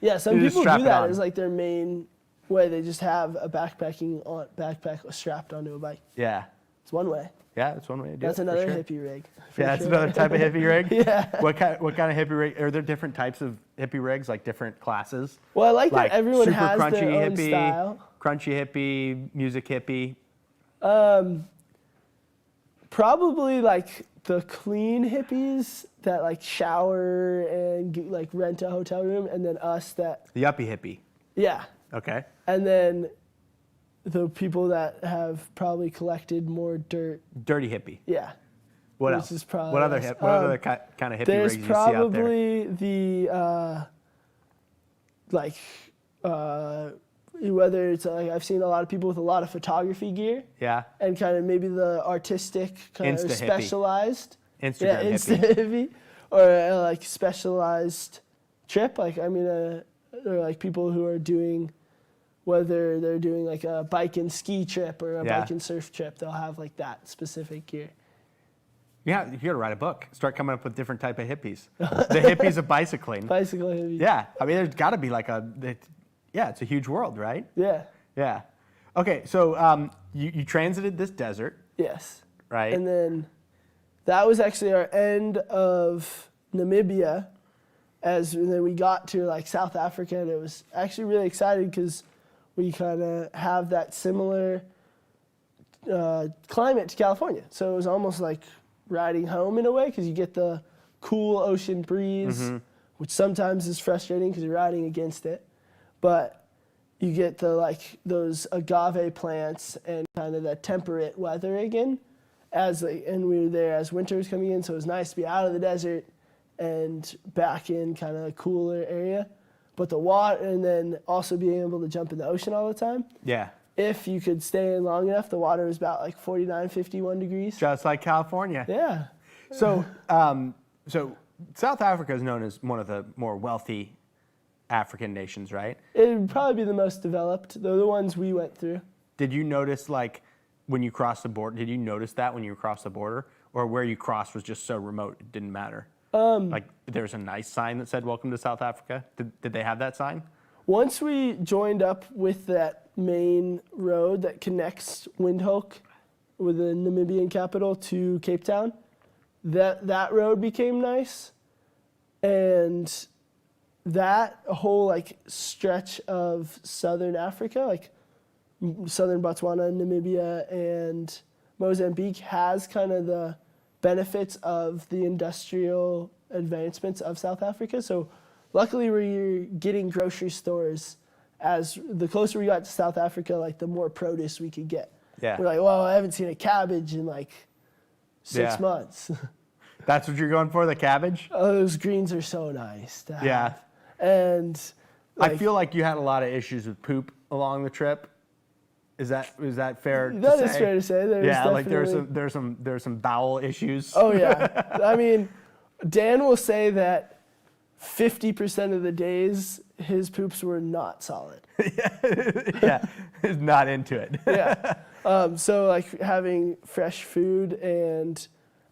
Speaker 2: Yeah, some
Speaker 1: You just
Speaker 2: people
Speaker 1: strap
Speaker 2: do
Speaker 1: it
Speaker 2: that
Speaker 1: on.
Speaker 2: as like their main way. They just have a backpack strapped onto a bike.
Speaker 1: Yeah.
Speaker 2: It's one way.
Speaker 1: Yeah, that's one way to do
Speaker 2: That's
Speaker 1: it. for
Speaker 2: another
Speaker 1: sure.
Speaker 2: hippie rig.
Speaker 1: Yeah, that's another type of hippie rig.
Speaker 2: Yeah.
Speaker 1: What kind of hippie rig? Are there different types of hippie rigs, like different classes?
Speaker 2: Well, I like that everyone
Speaker 1: super
Speaker 2: has
Speaker 1: crunchy
Speaker 2: their own
Speaker 1: hippie,
Speaker 2: style.
Speaker 1: crunchy hippie, music hippie.
Speaker 2: Probably like the clean hippies that like shower and like rent a hotel room, and then us that
Speaker 1: The yuppie hippie.
Speaker 2: yeah,
Speaker 1: Okay.
Speaker 2: and then the people that have probably collected more dirt.
Speaker 1: Dirty hippie.
Speaker 2: Yeah.
Speaker 1: What
Speaker 2: Which
Speaker 1: else?
Speaker 2: is probably
Speaker 1: What other
Speaker 2: us.
Speaker 1: kind of hippie
Speaker 2: There's
Speaker 1: rigs you see out there?
Speaker 2: probably whether it's like I've seen a lot of people with a lot of photography gear
Speaker 1: Yeah.
Speaker 2: and kind of maybe the artistic kind of
Speaker 1: Insta-hippie.
Speaker 2: specialized.
Speaker 1: Instagram hippie.
Speaker 2: Insta hippie, or like specialized trip. Like I mean, there are like people who are doing, whether they're doing like a bike and ski trip or a
Speaker 1: Yeah.
Speaker 2: bike and surf trip, they'll have like that specific gear.
Speaker 1: Yeah, you gotta write a book. Start coming up with different type of hippies. The hippies of bicycling.
Speaker 2: Bicycle hippie.
Speaker 1: Yeah, I mean, there's got to be like it's a huge world, right?
Speaker 2: Yeah.
Speaker 1: Yeah. Okay, so you transited this desert,
Speaker 2: Yes.
Speaker 1: right?
Speaker 2: And then that was actually our end of Namibia, and then we got to like South Africa, and it was actually really exciting because we kind of have that similar climate to California. So it was almost like riding home in a way because you get the cool ocean breeze, which sometimes is frustrating because you're riding against it, but you get the like those agave plants and kind of the temperate weather again. And we were there as winter was coming in, so it was nice to be out of the desert and back in kind of a cooler area. But the water, and then also being able to jump in the ocean all the time.
Speaker 1: Yeah.
Speaker 2: If you could stay in long enough, the water was about like 49, 51 degrees.
Speaker 1: Just like California.
Speaker 2: Yeah.
Speaker 1: So, so South Africa is known as one of the more wealthy African nations, right?
Speaker 2: It would probably be the most developed. They're the ones we went through.
Speaker 1: Did you notice, like, when you crossed the border, did you notice that when you crossed the border? Or where you crossed was just so remote it didn't matter? Like, there's a nice sign that said, "Welcome to South Africa." Did they have that sign?
Speaker 2: Once we joined up with that main road that connects Windhoek with the Namibian capital to Cape Town, that road became nice. And that whole like stretch of southern Africa, like southern Botswana, Namibia, and Mozambique has kind of the benefits of the industrial advancements of South Africa. So luckily we're getting grocery stores. As the closer we got to South Africa, like the more produce we could get.
Speaker 1: Yeah.
Speaker 2: We're like, well, I haven't seen a cabbage in like 6
Speaker 1: Yeah.
Speaker 2: months.
Speaker 1: That's what you're going for, the cabbage?
Speaker 2: Oh, those greens are so nice to have.
Speaker 1: Yeah.
Speaker 2: And
Speaker 1: I feel like you had a lot of issues with poop along the trip. Is that fair to say?
Speaker 2: that is fair to say.
Speaker 1: Yeah, like
Speaker 2: definitely...
Speaker 1: there's some bowel issues.
Speaker 2: Oh yeah. I mean, Dan will say that 50% of the days his poops were not solid.
Speaker 1: Yeah, is not into it.
Speaker 2: Yeah. So like having fresh food and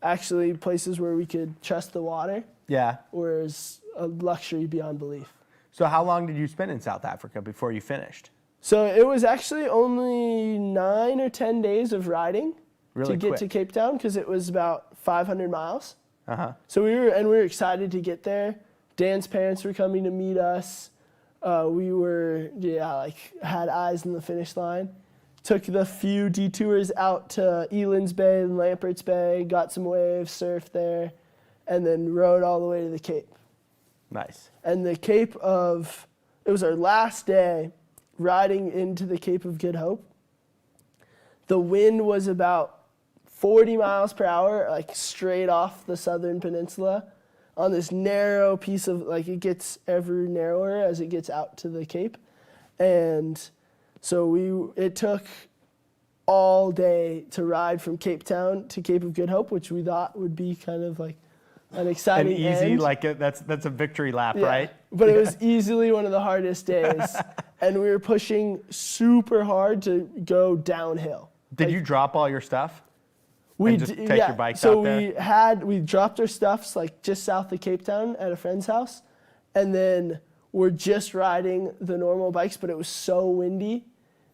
Speaker 2: actually places where we could trust the water
Speaker 1: Yeah.
Speaker 2: was a luxury beyond belief.
Speaker 1: So how long did you spend in South Africa before you finished?
Speaker 2: So it was actually only 9 or 10 days of riding
Speaker 1: Really
Speaker 2: to get
Speaker 1: quick.
Speaker 2: to Cape Town because it was about 500 miles.
Speaker 1: Uh-huh.
Speaker 2: So we were excited to get there. Dan's parents were coming to meet us. We were, had eyes in the finish line. took the few detours out to Elands Bay and Lampert's Bay, got some waves, surfed there, and then rode all the way to the Cape.
Speaker 1: Nice.
Speaker 2: And the Cape of, it was our last day riding into the Cape of Good Hope. The wind was about 40 miles per hour, like straight off the southern peninsula on this narrow piece of, like it gets ever narrower as it gets out to the Cape. And so it took all day to ride from Cape Town to Cape of Good Hope, which we thought would be kind of like an exciting
Speaker 1: and easy,
Speaker 2: end.
Speaker 1: like that's a victory lap,
Speaker 2: Yeah,
Speaker 1: right?
Speaker 2: But it was easily one of the hardest days. And we were pushing super hard to go downhill.
Speaker 1: Did you drop all your stuff?
Speaker 2: We
Speaker 1: and just take your bikes
Speaker 2: so
Speaker 1: out there?
Speaker 2: we dropped our stuffs like just south of Cape Town at a friend's house, and then we're just riding the normal bikes, but it was so windy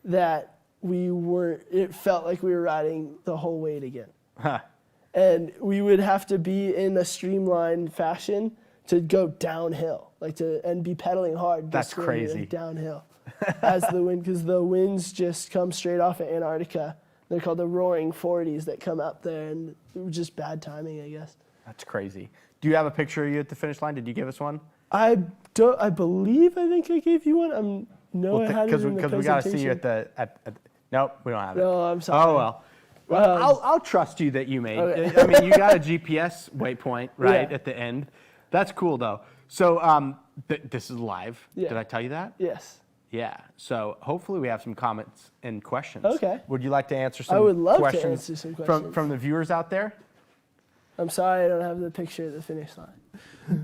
Speaker 2: that it felt like we were riding the whole way again.
Speaker 1: Huh.
Speaker 2: And we would have to be in a streamlined fashion to go downhill, and be pedaling hard.
Speaker 1: That's
Speaker 2: just going,
Speaker 1: crazy.
Speaker 2: like, downhill as the wind, because the winds just come straight off of Antarctica. They're called the Roaring 40s that come up there, and it was just bad timing, I guess.
Speaker 1: That's crazy. Do you have a picture of you at the finish line? Did you give us one?
Speaker 2: I think I gave you one. I had it in the presentation.
Speaker 1: Because we got to see you at nope, we don't have it.
Speaker 2: No, I'm sorry.
Speaker 1: Oh, well. I'll trust you that you made.
Speaker 2: Okay.
Speaker 1: I mean, you got a GPS waypoint, right,
Speaker 2: Yeah.
Speaker 1: at the end. That's cool, though. So this is live.
Speaker 2: Yeah.
Speaker 1: Did I tell you that?
Speaker 2: Yes.
Speaker 1: Yeah. So hopefully we have some comments and questions.
Speaker 2: Okay.
Speaker 1: Would you like to answer some
Speaker 2: I would love to
Speaker 1: questions,
Speaker 2: answer some questions.
Speaker 1: from the viewers out there?
Speaker 2: I'm sorry I don't have the picture at the finish line.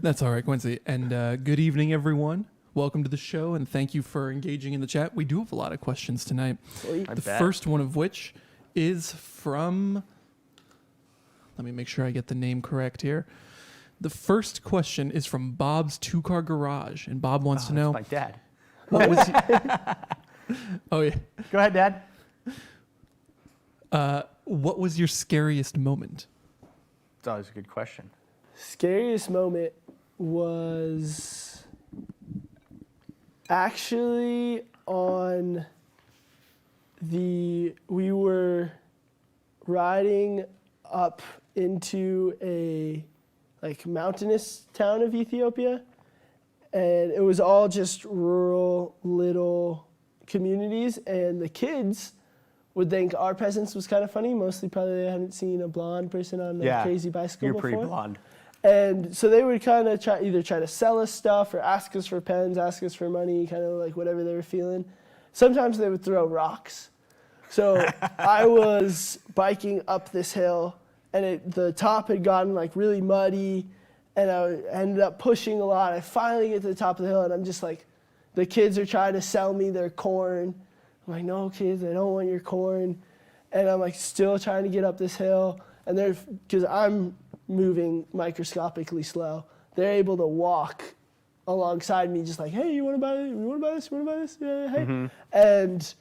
Speaker 3: That's all right, Quincy. And good evening, everyone. Welcome to the show, and thank you for engaging in the chat. We do have a lot of questions tonight.
Speaker 2: Sweet.
Speaker 1: I
Speaker 3: The
Speaker 1: bet.
Speaker 3: first one of which is from, let me make sure I get the name correct here. The first question is from Bob's Two-Car Garage, and Bob wants to know,
Speaker 1: That's my dad.
Speaker 3: what was oh yeah,
Speaker 1: Go ahead, Dad.
Speaker 3: what was your scariest moment?
Speaker 1: It's always a good question.
Speaker 2: Scariest moment was actually we were riding up into a mountainous town of Ethiopia, and it was all just rural little communities, and the kids would think our presence was kind of funny. Mostly probably they hadn't seen a blonde person on a crazy bicycle
Speaker 1: You're
Speaker 2: before.
Speaker 1: pretty blonde.
Speaker 2: And so they would kind of try to sell us stuff or ask us for pens, ask us for money, kind of like whatever they were feeling. Sometimes they would throw rocks. So I was biking up this hill, and the top had gotten like really muddy, and I ended up pushing a lot. I finally get to the top of the hill, and I'm just like, the kids are trying to sell me their corn. I'm like, no, kids, I don't want your corn. And I'm like still trying to get up this hill, and because I'm moving microscopically slow, they're able to walk alongside me, just like, hey, you want to buy this? You want to buy this? You want to buy this? Yeah, hey.
Speaker 1: Mm-hmm.
Speaker 2: And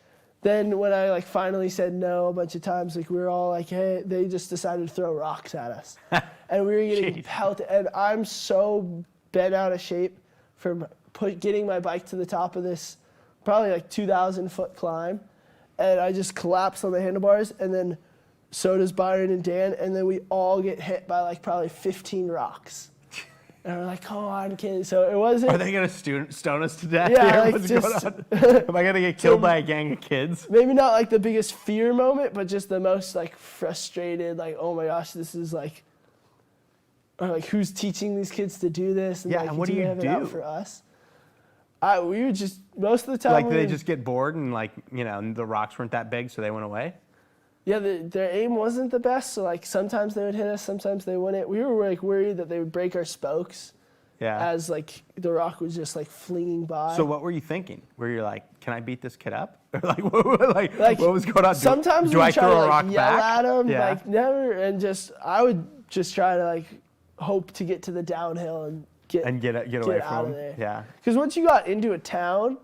Speaker 2: then when I finally said no a bunch of times, we were all like, hey, they just decided to throw rocks at us, and we were getting
Speaker 1: Jeez.
Speaker 2: pelted. And I'm so bent out of shape from getting my bike to the top of this probably 2,000-foot climb, and I just collapsed on the handlebars, and then so does Byron and Dan, and then we all get hit by probably 15 rocks. And we're like, come on, kids. So it wasn't.
Speaker 1: Are they going to stone us to death
Speaker 2: Yeah,
Speaker 1: here?
Speaker 2: like
Speaker 1: What's
Speaker 2: just-
Speaker 1: going on? Am I going to get killed by a gang of kids?
Speaker 2: Maybe not the biggest fear moment, but just the most frustrated, oh my gosh, this is or who's teaching these kids to do this? And
Speaker 1: Yeah, and what do
Speaker 2: they
Speaker 1: you
Speaker 2: have it out
Speaker 1: do?
Speaker 2: for us? We would just, most of the time,
Speaker 1: Did they just get bored and the rocks weren't that big, so they went away?
Speaker 2: yeah, their aim wasn't the best. So sometimes they would hit us, sometimes they wouldn't. We were worried that they would break our spokes
Speaker 1: Yeah.
Speaker 2: as the rock was just flinging by.
Speaker 1: So what were you thinking? Were you like, can I beat this kid up? Or what was going on?
Speaker 2: Sometimes
Speaker 1: do
Speaker 2: we
Speaker 1: I
Speaker 2: try
Speaker 1: throw
Speaker 2: to
Speaker 1: a rock
Speaker 2: yell
Speaker 1: back?
Speaker 2: at them,
Speaker 1: Yeah.
Speaker 2: never, and I would just try to hope to get to the downhill and get
Speaker 1: get away
Speaker 2: out
Speaker 1: from
Speaker 2: of
Speaker 1: them?
Speaker 2: there.
Speaker 1: Yeah.
Speaker 2: Because once you got into a town,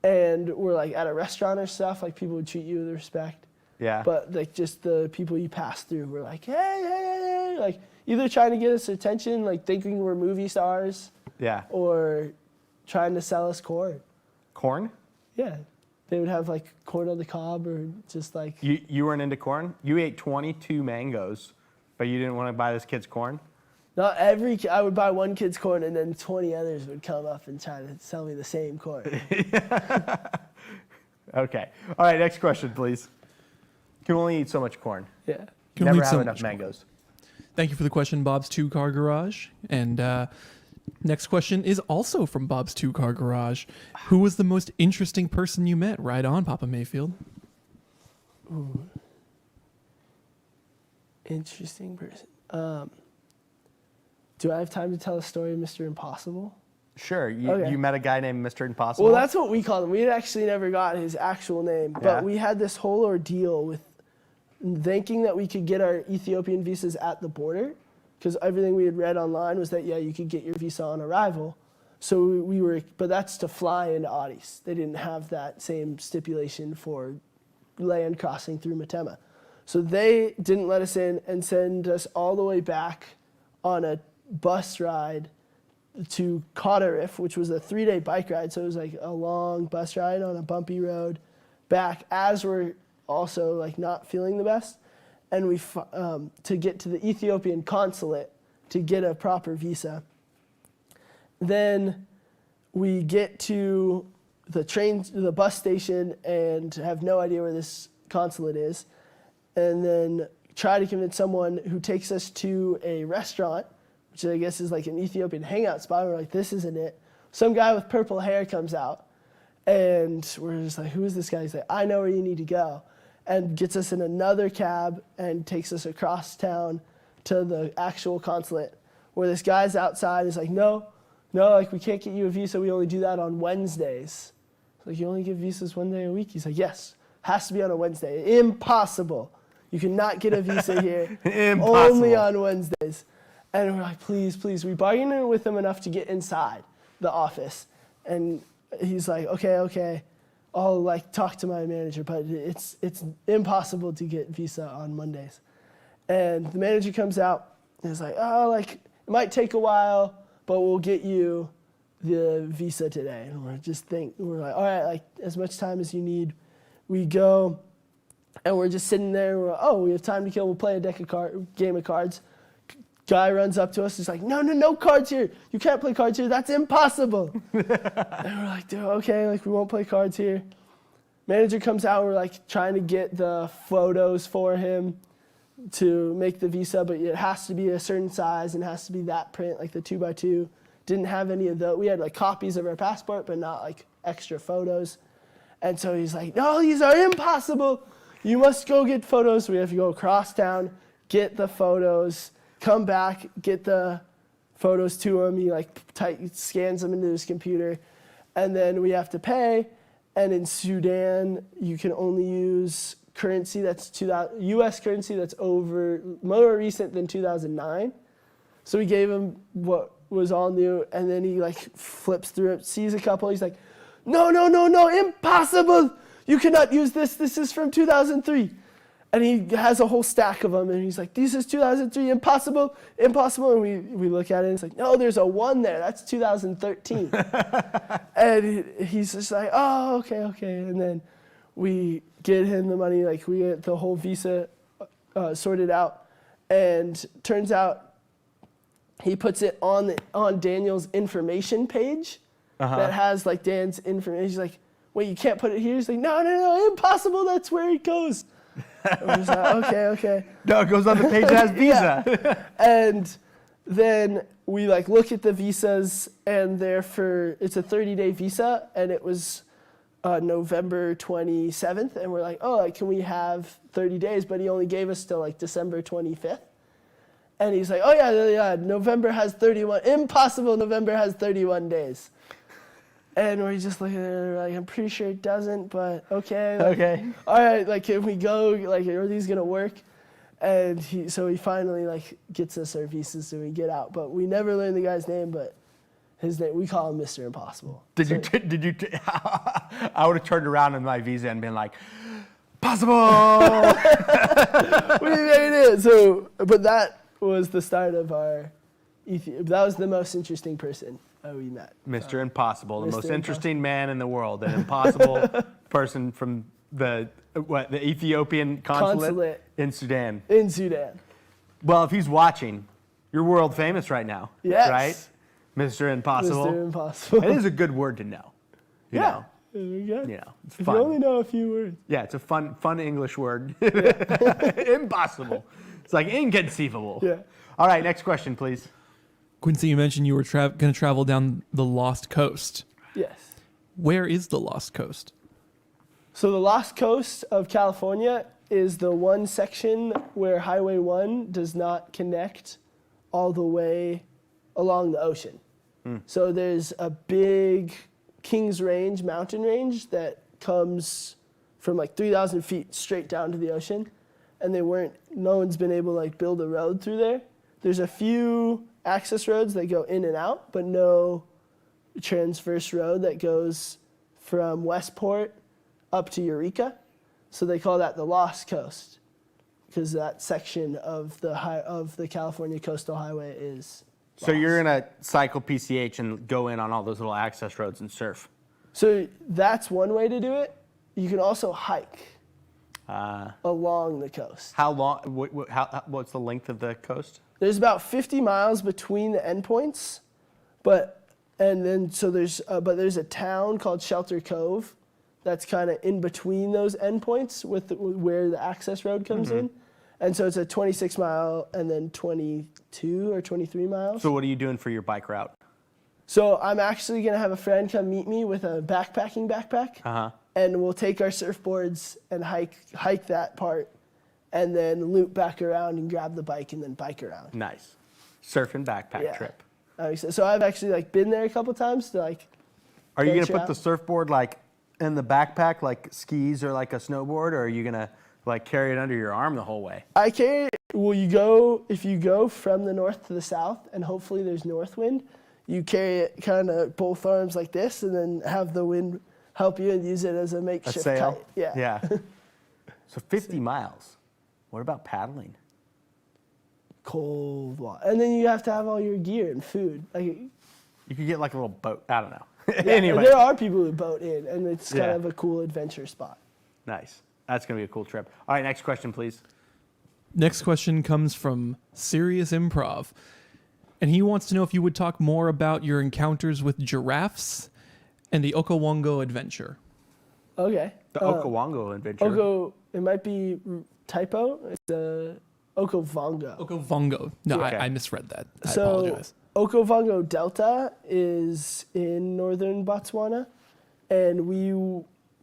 Speaker 2: and we're at a restaurant or stuff, people would treat you with respect.
Speaker 1: Yeah.
Speaker 2: But just the people you pass through were like, hey, hey, hey, either trying to get us attention, thinking we're movie stars,
Speaker 1: yeah.
Speaker 2: or trying to sell us corn.
Speaker 1: Corn?
Speaker 2: Yeah. they would have like corn on the cob or just like.
Speaker 1: You weren't into corn? You ate 22 mangoes, but you didn't want to buy this kid's corn?
Speaker 2: Not every I would buy one kid's corn and then 20 others would come up and try to sell me the same corn.
Speaker 1: Okay. All right, next question, please. You can only eat so much corn.
Speaker 2: Yeah.
Speaker 3: Can
Speaker 1: Never
Speaker 3: we eat
Speaker 1: have
Speaker 3: so
Speaker 1: enough
Speaker 3: much corn?
Speaker 1: mangoes.
Speaker 3: Thank you for the question, Bob's Two-Car Garage. And next question is also from Bob's Two-Car Garage. Who was the most interesting person you met? Right on, Papa Mayfield.
Speaker 2: Ooh. Interesting person. Do I have time to tell a story of Mr. Impossible?
Speaker 1: Sure.
Speaker 2: Okay.
Speaker 1: You met a guy named Mr. Impossible?
Speaker 2: Well, that's what we called him. We had actually never got his actual name,
Speaker 1: Yeah.
Speaker 2: but we had this whole ordeal with thinking that we could get our Ethiopian visas at the border, because everything we had read online was that, yeah, you could get your visa on arrival. So we were, but that's to fly into Addis. They didn't have that same stipulation for land crossing through Matema. So they didn't let us in and send us all the way back on a bus ride to Qatarif, which was a 3-day bike ride. So it was like a long bus ride on a bumpy road back as we're also like not feeling the best. And we, to get to the Ethiopian consulate to get a proper visa. Then we get to the bus station and have no idea where this consulate is. And then try to convince someone who takes us to a restaurant, which I guess is like an Ethiopian hangout spot. We're like, this isn't it. Some guy with purple hair comes out, and we're just like, who is this guy? He's like, I know where you need to go, and gets us in another cab and takes us across town to the actual consulate, where this guy's outside. He's like, no, like we can't get you a visa. We only do that on Wednesdays. Like, you only give visas 1 day a week? He's like, yes, has to be on a Wednesday. Impossible. You cannot get a visa here.
Speaker 1: Impossible.
Speaker 2: Only on Wednesdays. And we're like, please, please. We bargained with him enough to get inside the office. And he's like, okay. I'll like talk to my manager, but it's impossible to get visa on Mondays. And the manager comes out and is like, oh, like it might take a while, but we'll get you the visa today. And we're like, all right, like as much time as you need. We go, and we're just sitting there. And we're like, oh, we have time to kill. We'll play a game of cards. Guy runs up to us. He's like, no cards here. You can't play cards here. That's impossible. And we're like, dude, okay, like we won't play cards here. Manager comes out. We're like trying to get the photos for him to make the visa, but it has to be a certain size and it has to be that print, like the 2x2. Didn't have any of those. We had like copies of our passport, but not like extra photos. And so he's like, no, these are impossible. You must go get photos. We have to go across town, get the photos, come back, get the photos to him. He like scans them into his computer, and then we have to pay. And in Sudan, you can only use currency that's U.S. currency that's more recent than 2009. So we gave him what was all new, and then he like flips through it, sees a couple. He's like, no, impossible. You cannot use this. This is from 2003. And he has a whole stack of them, and he's like, this is 2003, impossible. And we look at it, and it's like, no, there's a 1 there. That's 2013. And he's just like, oh, okay. And then we get him the money, like we get the whole visa sorted out. And turns out he puts it on Daniel's information page that has like Dan's information. He's like, wait, you can't put it here? He's like, no, impossible. That's where it goes. I was like, okay.
Speaker 1: No, it goes on the page that has visa.
Speaker 2: Yeah. And then we like look at the visas, and it's a 30-day visa, and it was November 27th, and we're like, oh, like, can we have 30 days? But he only gave us till like December 25th. And he's like, oh yeah, November has 31. Impossible, November has 31 days. And we're just looking at it, like, I'm pretty sure it doesn't, but okay. Like,
Speaker 1: Okay.
Speaker 2: All right, like, can we go? Like, are these gonna work? And so he finally like gets us our visas, so we get out. But we never learned the guy's name, but his name, we call him Mr. Impossible.
Speaker 1: Did you? I would have turned around in my visa and been like, possible.
Speaker 2: We made it. So, but that was the start of our. That was the most interesting person we met.
Speaker 1: Mr. Impossible, the
Speaker 2: Mr.
Speaker 1: most
Speaker 2: Impossible.
Speaker 1: interesting man in the world, an impossible person from the Ethiopian consulate in Sudan.
Speaker 2: In Sudan.
Speaker 1: Well, if he's watching, you're world famous right now.
Speaker 2: Yes.
Speaker 1: Right? Mr. Impossible.
Speaker 2: Mr. Impossible.
Speaker 1: It is a good word to know. You know?
Speaker 2: There we go.
Speaker 1: You know, it's
Speaker 2: If
Speaker 1: fun.
Speaker 2: you only know a few words.
Speaker 1: Yeah, it's a fun English word. Impossible. It's like inconceivable.
Speaker 2: Yeah.
Speaker 1: All right, next question, please.
Speaker 3: Quincy, you mentioned you were going to travel down the Lost Coast.
Speaker 2: Yes.
Speaker 3: Where is the Lost Coast?
Speaker 2: So the Lost Coast of California is the one section where Highway 1 does not connect all the way along the ocean. So there's a big Kings Range mountain range that comes from like 3,000 feet straight down to the ocean. And no one's been able to like build a road through there. There's a few access roads that go in and out, but no transverse road that goes from Westport up to Eureka. So they call that the Lost Coast because that section of the California Coastal Highway is
Speaker 1: So you're going to cycle PCH and go in on all those little access roads and surf.
Speaker 2: So that's one way to do it. You can also hike along the coast.
Speaker 1: How long? What's the length of the coast?
Speaker 2: There's about 50 miles between the endpoints, but there's a town called Shelter Cove that's kind of in between those endpoints where the access road comes in. And so it's a 26 mile and then 22 or 23 miles.
Speaker 1: So what are you doing for your bike route?
Speaker 2: So I'm actually going to have a friend come meet me with a backpacking backpack. And we'll take our surfboards and hike that part and then loop back around and grab the bike and then bike around.
Speaker 1: Nice. Surf and backpack trip.
Speaker 2: So I've actually been there a couple times to
Speaker 1: Are you going to
Speaker 2: venture
Speaker 1: put the surfboard in the backpack like skis or like a snowboard, or are you going to carry it under your arm the whole way?
Speaker 2: I carry it. If you go from the north to the south and hopefully there's north wind, you carry it kind of both arms like this and then have the wind help you and use it as a makeshift
Speaker 1: sail?
Speaker 2: kite. Yeah.
Speaker 1: Yeah. So 50 miles. What about paddling?
Speaker 2: Cold water. And then you have to have all your gear and food.
Speaker 1: You could get like a little boat. I don't know.
Speaker 2: Yeah,
Speaker 1: Anyway.
Speaker 2: there are people who boat in, and it's kind of a cool adventure spot.
Speaker 1: Nice. That's going to be a cool trip. All right, next question, please.
Speaker 3: Next question comes from Serious Improv. And he wants to know if you would talk more about your encounters with giraffes and the Okovango adventure.
Speaker 2: Okay.
Speaker 1: The Okovango adventure.
Speaker 2: It might be typo. It's Okovango.
Speaker 3: Okovango. No,
Speaker 1: Okay.
Speaker 3: I misread that. I apologize.
Speaker 2: Okovango Delta is in northern Botswana, and we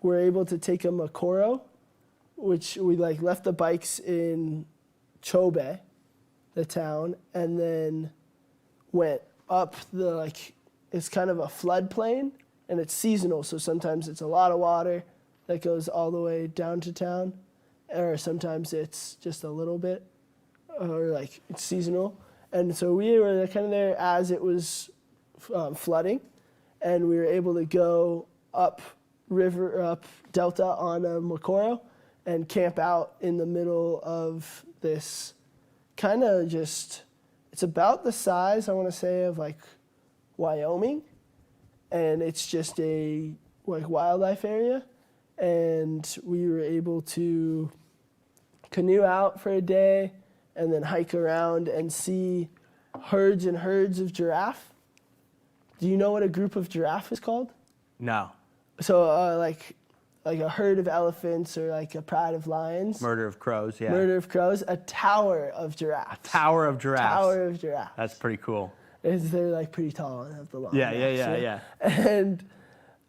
Speaker 2: were able to take a Makoro, which we left the bikes in Chobe, the town, and then went up it's kind of a floodplain, and it's seasonal, so sometimes it's a lot of water that goes all the way down to town, or sometimes it's just a little bit, or it's seasonal. And so we were kind of there as it was flooding, and we were able to go up Delta on a Makoro and camp out in the middle of this kind of it's about the size, I want to say, of Wyoming, and it's just a wildlife area, and we were able to canoe out for a day and then hike around and see herds and herds of giraffe. Do you know what a group of giraffe is called?
Speaker 1: No.
Speaker 2: So like a herd of elephants or a pride of lions.
Speaker 1: Murder of crows, yeah.
Speaker 2: Murder of crows. A tower of giraffes.
Speaker 1: Tower of giraffes.
Speaker 2: Tower of giraffes.
Speaker 1: That's pretty cool.
Speaker 2: They're pretty tall and have the long
Speaker 1: Yeah.
Speaker 2: And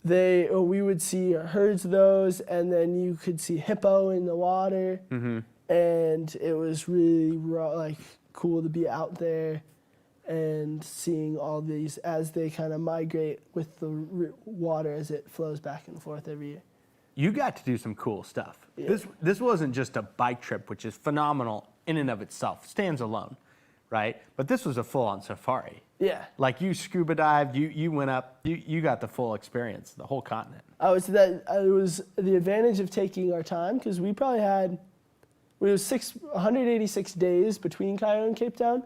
Speaker 2: we would see herds of those, and then you could see hippo in the water. Mm-hmm. And it was really cool to be out there and seeing all these as they kind of migrate with the water as it flows back and forth every year.
Speaker 1: You got to do some cool stuff.
Speaker 2: Yeah.
Speaker 1: This wasn't just a bike trip, which is phenomenal in and of itself, stands alone, right? But this was a full-on safari.
Speaker 2: Yeah.
Speaker 1: You scuba dived, you went up, you got the full experience, the whole continent.
Speaker 2: It was the advantage of taking our time because we probably had 186 days between Cairo and Cape Town.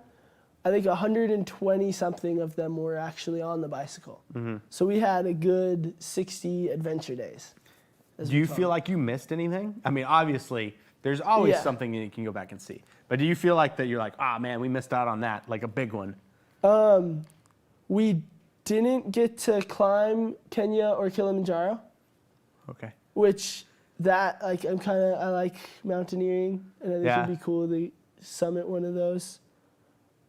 Speaker 2: I think 120 something of them were actually on the bicycle. Mm-hmm. So we had a good 60 adventure days.
Speaker 1: Do you feel like you missed anything? I mean, obviously, there's always
Speaker 2: Yeah.
Speaker 1: something that you can go back and see. But do you feel like that you're like, ah, man, we missed out on that, like a big one?
Speaker 2: We didn't get to climb Kenya or Kilimanjaro,
Speaker 1: Okay.
Speaker 2: which I like mountaineering, and I think
Speaker 1: Yeah.
Speaker 2: it'd be cool to summit one of those.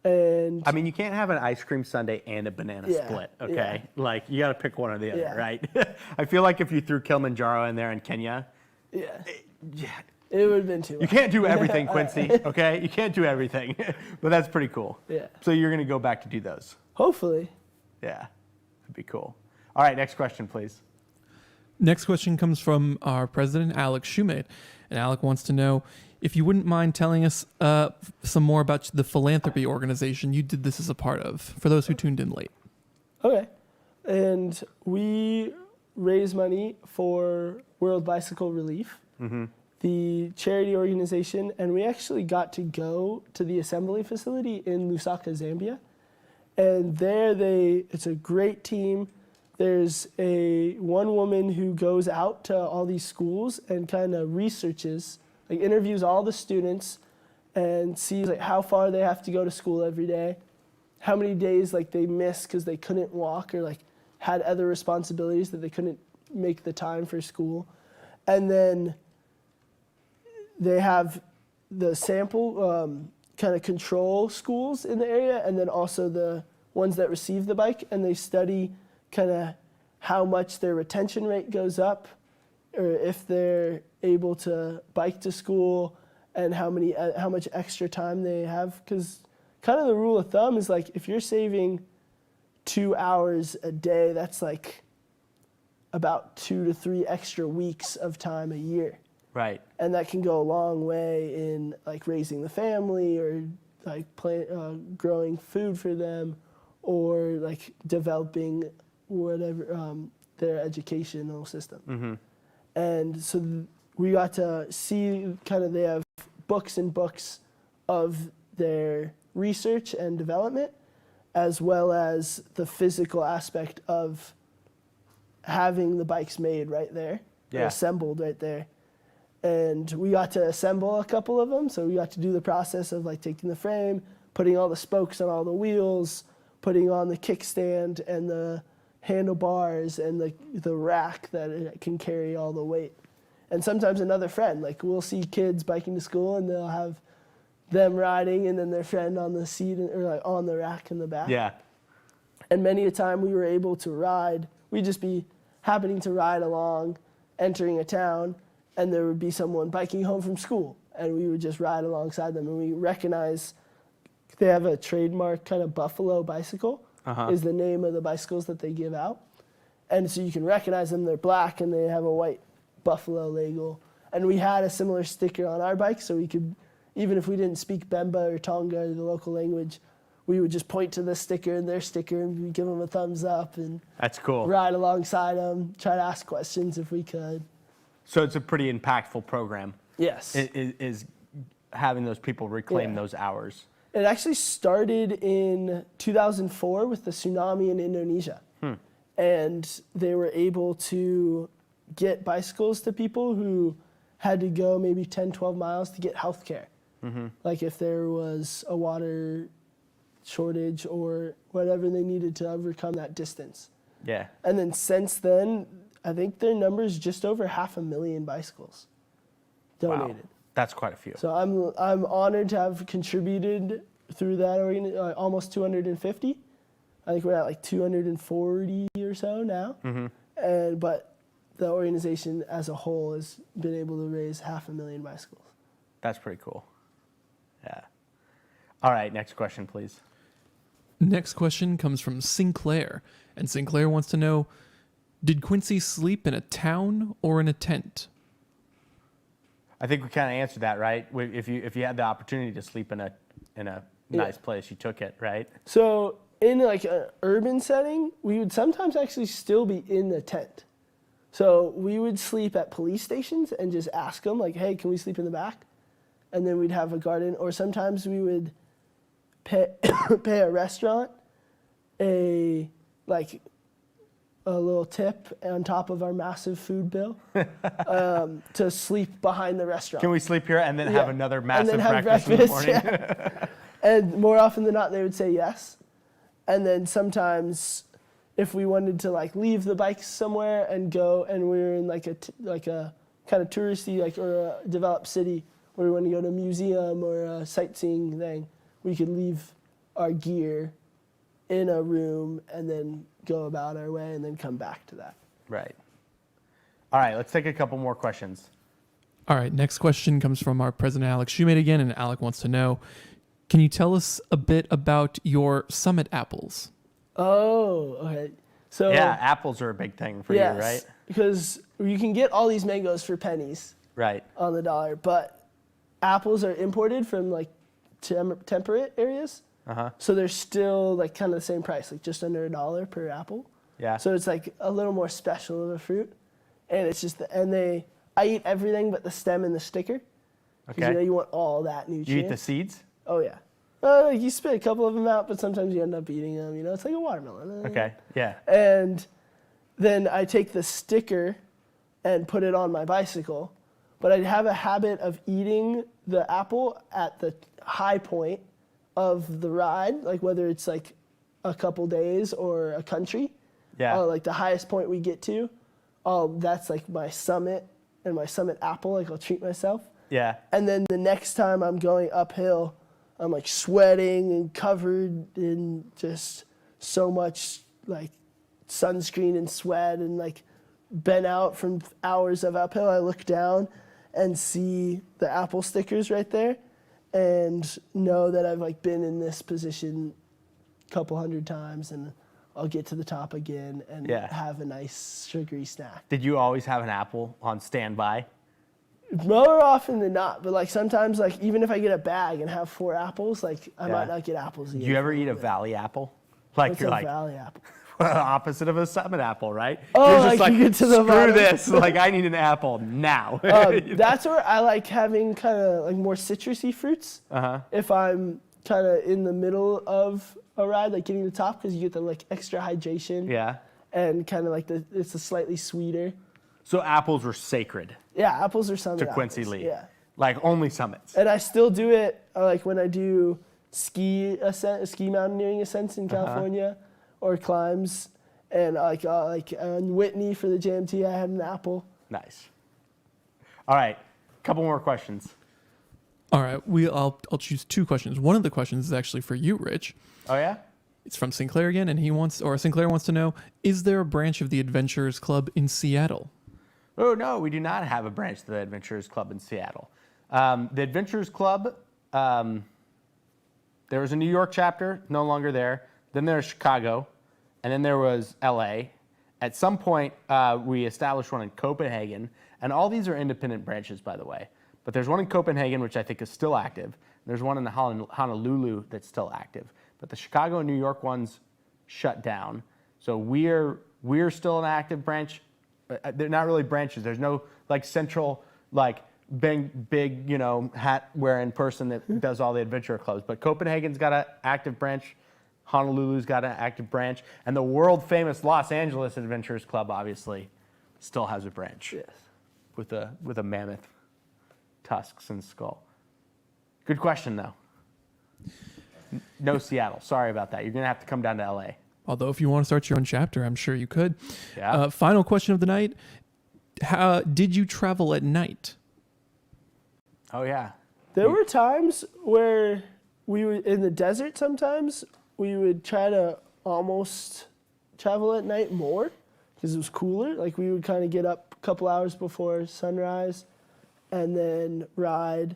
Speaker 2: And
Speaker 1: I mean, you can't have an ice cream sundae and a banana
Speaker 2: Yeah,
Speaker 1: split, okay?
Speaker 2: yeah.
Speaker 1: Like, you got to pick one or the other,
Speaker 2: Yeah.
Speaker 1: right? I feel like if you threw Kilimanjaro in there in Kenya,
Speaker 2: yeah,
Speaker 1: yeah,
Speaker 2: it would have been too
Speaker 1: you
Speaker 2: much.
Speaker 1: can't do everything, Quincy, okay? You can't do everything, but that's pretty cool.
Speaker 2: Yeah.
Speaker 1: So you're going to go back to do those.
Speaker 2: Hopefully.
Speaker 1: Yeah, that'd be cool. All right, next question, please.
Speaker 3: Next question comes from our president, Alex Shumate. And Alec wants to know if you wouldn't mind telling us some more about the philanthropy organization you did this as a part of, for those who tuned in late.
Speaker 2: Okay. And we raise money for World Bicycle Relief, the charity organization, and we actually got to go to the assembly facility in Lusaka, Zambia. And there it's a great team. There's one woman who goes out to all these schools and kind of researches, like interviews all the students and sees like how far they have to go to school every day, how many days like they miss because they couldn't walk or like had other responsibilities that they couldn't make the time for school. And then they have the sample kind of control schools in the area, and then also the ones that receive the bike, and they study kind of how much their retention rate goes up, or if they're able to bike to school, and how much extra time they have. Because kind of the rule of thumb is like if you're saving 2 hours a day, that's like about 2 to 3 extra weeks of time a year.
Speaker 1: Right.
Speaker 2: And that can go a long way in like raising the family or like growing food for them or like developing whatever their educational system. And so we got to see kind of they have books and books of their research and development, as well as the physical aspect of having the bikes made right there, or
Speaker 1: Yeah.
Speaker 2: assembled right there. And we got to assemble a couple of them. So we got to do the process of like taking the frame, putting all the spokes on all the wheels, putting on the kickstand and the handlebars and the rack that it can carry all the weight. And sometimes another friend, like we'll see kids biking to school and they'll have them riding and then their friend on the seat or like on the rack in the back.
Speaker 1: Yeah.
Speaker 2: And many a time we were able to ride, we'd just be happening to ride along, entering a town, and there would be someone biking home from school, and we would just ride alongside them. And we recognize they have a trademark kind of buffalo bicycle is the name of the bicycles that they give out. And so you can recognize them. They're black, and they have a white buffalo label. And we had a similar sticker on our bike, so we could, even if we didn't speak Bemba or Tonga or the local language, we would just point to the sticker and their sticker and we'd give them a thumbs up and
Speaker 1: That's cool.
Speaker 2: ride alongside them, try to ask questions if we could.
Speaker 1: So it's a pretty impactful program.
Speaker 2: Yes.
Speaker 1: Is having those people reclaim
Speaker 2: Yeah.
Speaker 1: those hours.
Speaker 2: It actually started in 2004 with the tsunami in Indonesia. And they were able to get bicycles to people who had to go maybe 10, 12 miles to get health care. Like if there was a water shortage or whatever they needed to overcome that distance.
Speaker 1: Yeah.
Speaker 2: And then since then, I think their number is just over 500,000 bicycles donated.
Speaker 1: Wow. That's quite a few.
Speaker 2: So I'm honored to have contributed through that almost 250. I think we're at like 240 or so now. But the organization as a whole has been able to raise 500,000 bicycles.
Speaker 1: That's pretty cool. Yeah. All right, next question, please.
Speaker 3: Next question comes from Sinclair. And Sinclair wants to know, did Quincy sleep in a town or in a tent?
Speaker 1: I think we kind of answered that, right? If you had the opportunity to sleep in a nice place, you took it, right?
Speaker 2: So in like an urban setting, we would sometimes actually still be in the tent. So we would sleep at police stations and just ask them like, hey, can we sleep in the back? And then we'd have a garden. Or sometimes we would pay a restaurant a a little tip on top of our massive food bill to sleep behind the restaurant.
Speaker 1: Can we sleep here and then have another massive
Speaker 2: and then have
Speaker 1: breakfast in the morning?
Speaker 2: Yeah. And more often than not, they would say yes. And then sometimes, if we wanted to like leave the bikes somewhere and go, and we were in like a kind of touristy or a developed city where we want to go to a museum or a sightseeing thing, we could leave our gear in a room and then go about our way and then come back to that.
Speaker 1: Right. All right, let's take a couple more questions.
Speaker 3: All right, next question comes from our president, Alex Shoemate again, and Alec wants to know, can you tell us a bit about your summit apples?
Speaker 2: Oh, okay. So
Speaker 1: Yeah, apples are a big thing for you, right?
Speaker 2: Because you can get all these mangoes for pennies
Speaker 1: Right.
Speaker 2: on the dollar, but apples are imported from like temperate areas.
Speaker 1: Uh-huh.
Speaker 2: So they're still like kind of the same price, like just under $1 per apple.
Speaker 1: Yeah.
Speaker 2: So it's like a little more special of a fruit, and it's just I eat everything but the stem and the sticker, because
Speaker 1: Okay.
Speaker 2: you want all that nutrient.
Speaker 1: You eat the seeds?
Speaker 2: Oh yeah. You spit a couple of them out, but sometimes you end up eating them. It's like a watermelon.
Speaker 1: Okay. Yeah.
Speaker 2: And then I take the sticker and put it on my bicycle, but I have a habit of eating the apple at the high point of the ride, like whether it's like a couple days or a country.
Speaker 1: Yeah.
Speaker 2: Like the highest point we get to, that's like my summit and my summit apple. Like I'll treat myself.
Speaker 1: Yeah.
Speaker 2: And then the next time I'm going uphill, I'm like sweating and covered in just so much like sunscreen and sweat and like been out from hours of uphill. I look down and see the apple stickers right there and know that I've like been in this position a couple hundred times, and I'll get to the top again and have a nice sugary snack.
Speaker 1: Did you always have an apple on standby?
Speaker 2: More often than not, but like sometimes, like even if I get a bag and have 4 apples, like I might not get apples again.
Speaker 1: Do you ever eat a valley apple? Like
Speaker 2: What's
Speaker 1: you're
Speaker 2: a
Speaker 1: like
Speaker 2: valley apple?
Speaker 1: opposite of a summit apple, right?
Speaker 2: Oh,
Speaker 1: You're just
Speaker 2: like you get to the
Speaker 1: screw
Speaker 2: bottom."
Speaker 1: this. Like I need an apple now.
Speaker 2: That's where I like having kind of like more citrusy fruits.
Speaker 1: Uh-huh.
Speaker 2: If I'm kind of in the middle of a ride, like getting to the top, because you get the like extra hydration.
Speaker 1: Yeah.
Speaker 2: And kind of like it's a slightly sweeter.
Speaker 1: So apples were sacred
Speaker 2: Yeah, apples are summit
Speaker 1: to Quincy
Speaker 2: apples.
Speaker 1: Lee.
Speaker 2: Yeah.
Speaker 1: Like only summits.
Speaker 2: And I still do it like when I do ski mountaineering ascents in California or climbs, and like on Whitney for the JMT, I had an apple.
Speaker 1: Nice. All right, couple more questions.
Speaker 3: All right, I'll choose 2 questions. One of the questions is actually for you, Rich.
Speaker 1: Oh yeah?
Speaker 3: It's from Sinclair again, and Sinclair wants to know, is there a branch of the Adventurers Club in Seattle?
Speaker 1: Oh no, we do not have a branch to the Adventurers Club in Seattle. The Adventurers Club, there was a New York chapter, no longer there. Then there was Chicago, and then there was LA. At some point, we established one in Copenhagen, and all these are independent branches, by the way. But there's one in Copenhagen, which I think is still active. There's one in Honolulu that's still active. But the Chicago and New York ones shut down. So we're still an active branch. They're not really branches. There's no like central like big hat wearing person that does all the adventure clubs. But Copenhagen's got an active branch. Honolulu's got an active branch, and the world famous Los Angeles Adventurers Club obviously still has a branch.
Speaker 2: Yes.
Speaker 1: With a mammoth tusks and skull. Good question though. No Seattle. Sorry about that. You're gonna have to come down to LA.
Speaker 3: Although if you want to start your own chapter, I'm sure you could.
Speaker 1: Yeah.
Speaker 3: Final question of the night. How did you travel at night?
Speaker 1: Oh yeah.
Speaker 2: There were times where we were in the desert. Sometimes we would try to almost travel at night more because it was cooler. Like we would kind of get up a couple hours before sunrise and then ride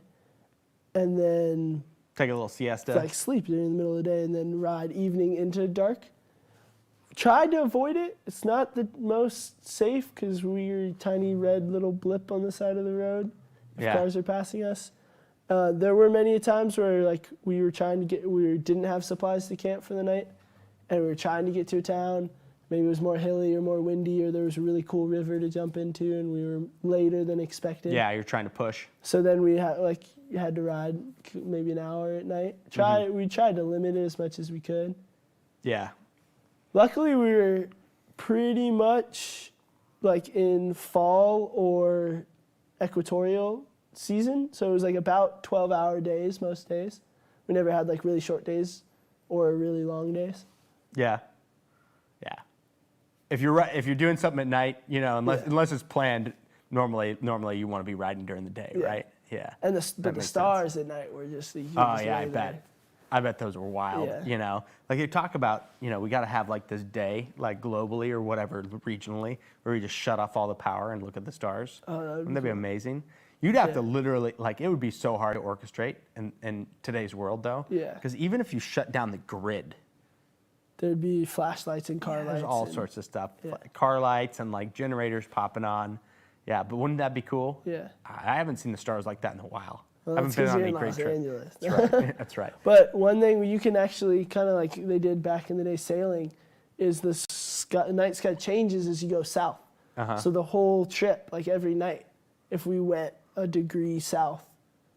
Speaker 2: and then
Speaker 1: Take a little siesta.
Speaker 2: like sleep during the middle of the day and then ride evening into dark. Tried to avoid it. It's not the most safe because we're a tiny red little blip on the side of the road if cars are passing us. There were many times where like we didn't have supplies to camp for the night, and we were trying to get to a town. Maybe it was more hilly or more windy, or there was a really cool river to jump into, and we were later than expected.
Speaker 1: Yeah, you're trying to push.
Speaker 2: So then we had to ride maybe an hour at night. We tried to limit it as much as we could.
Speaker 1: Yeah.
Speaker 2: Luckily, we were pretty much like in fall or equatorial season. So it was like about 12-hour days most days. We never had like really short days or really long days.
Speaker 1: Yeah. Yeah. If you're doing something at night, unless it's planned, normally you want to be riding during the day, right? Yeah.
Speaker 2: And the stars at night were just the hugest.
Speaker 1: I bet those were wild, Like they talk about, we got to have like this day, like globally or whatever, regionally, where we just shut off all the power and look at the stars. Wouldn't that be amazing? You'd have to literally, like, it would be so hard to orchestrate in today's world, though.
Speaker 2: Yeah.
Speaker 1: Because even if you shut down the grid,
Speaker 2: there'd be flashlights and car lights.
Speaker 1: There's all sorts of stuff. Like car lights and like generators popping on. Yeah, but wouldn't that be cool?
Speaker 2: Yeah.
Speaker 1: I haven't seen the stars like that in a while.
Speaker 2: Well,
Speaker 1: I haven't been on any great
Speaker 2: Los
Speaker 1: trip.
Speaker 2: Angeles.
Speaker 1: That's right. That's right.
Speaker 2: But one thing you can actually kind of like they did back in the day sailing is the night sky changes as you go south. So the whole trip, like every night, if we went a degree south,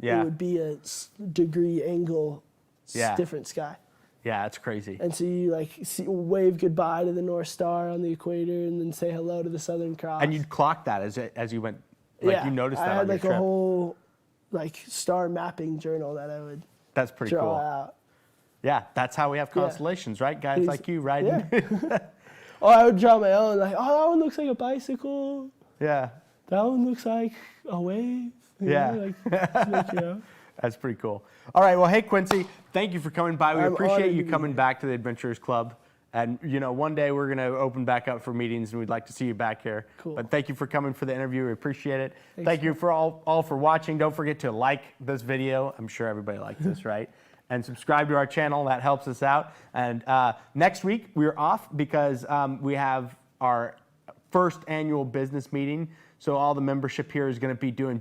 Speaker 2: it would be a degree angle, different sky.
Speaker 1: Yeah, that's crazy.
Speaker 2: And so you like wave goodbye to the North Star on the equator and then say hello to the Southern Cross.
Speaker 1: And you'd clock that as you went, like you noticed that on your trip.
Speaker 2: I had like a whole like star mapping journal that I would
Speaker 1: That's pretty
Speaker 2: draw
Speaker 1: cool.
Speaker 2: out.
Speaker 1: Yeah, that's how we have constellations, right? Guys like you riding.
Speaker 2: Yeah. Or I would draw my own, like, oh, that one looks like a bicycle.
Speaker 1: Yeah.
Speaker 2: That one looks like a wave.
Speaker 1: That's pretty cool. All right, well, hey, Quincy, thank you for coming by. We appreciate you coming back to the Adventurers Club. And, one day we're going to open back up for meetings, and we'd like to see you back here.
Speaker 2: Cool.
Speaker 1: But thank you for coming for the interview. We appreciate it.
Speaker 2: Thanks,
Speaker 1: thank you for all for watching. Don't forget to like this video. I'm sure everybody liked this, right? And subscribe to our channel. That helps us out. And next week, we're off because we have our first annual business meeting. So all the membership here is going to be doing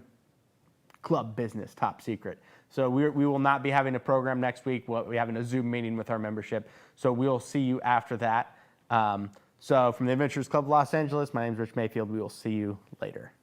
Speaker 1: club business, top secret. So we will not be having a program next week. We're having a Zoom meeting with our membership. So we'll see you after that. So from the Adventurers Club of Los Angeles, my name is Rich Mayfield. We will see you later.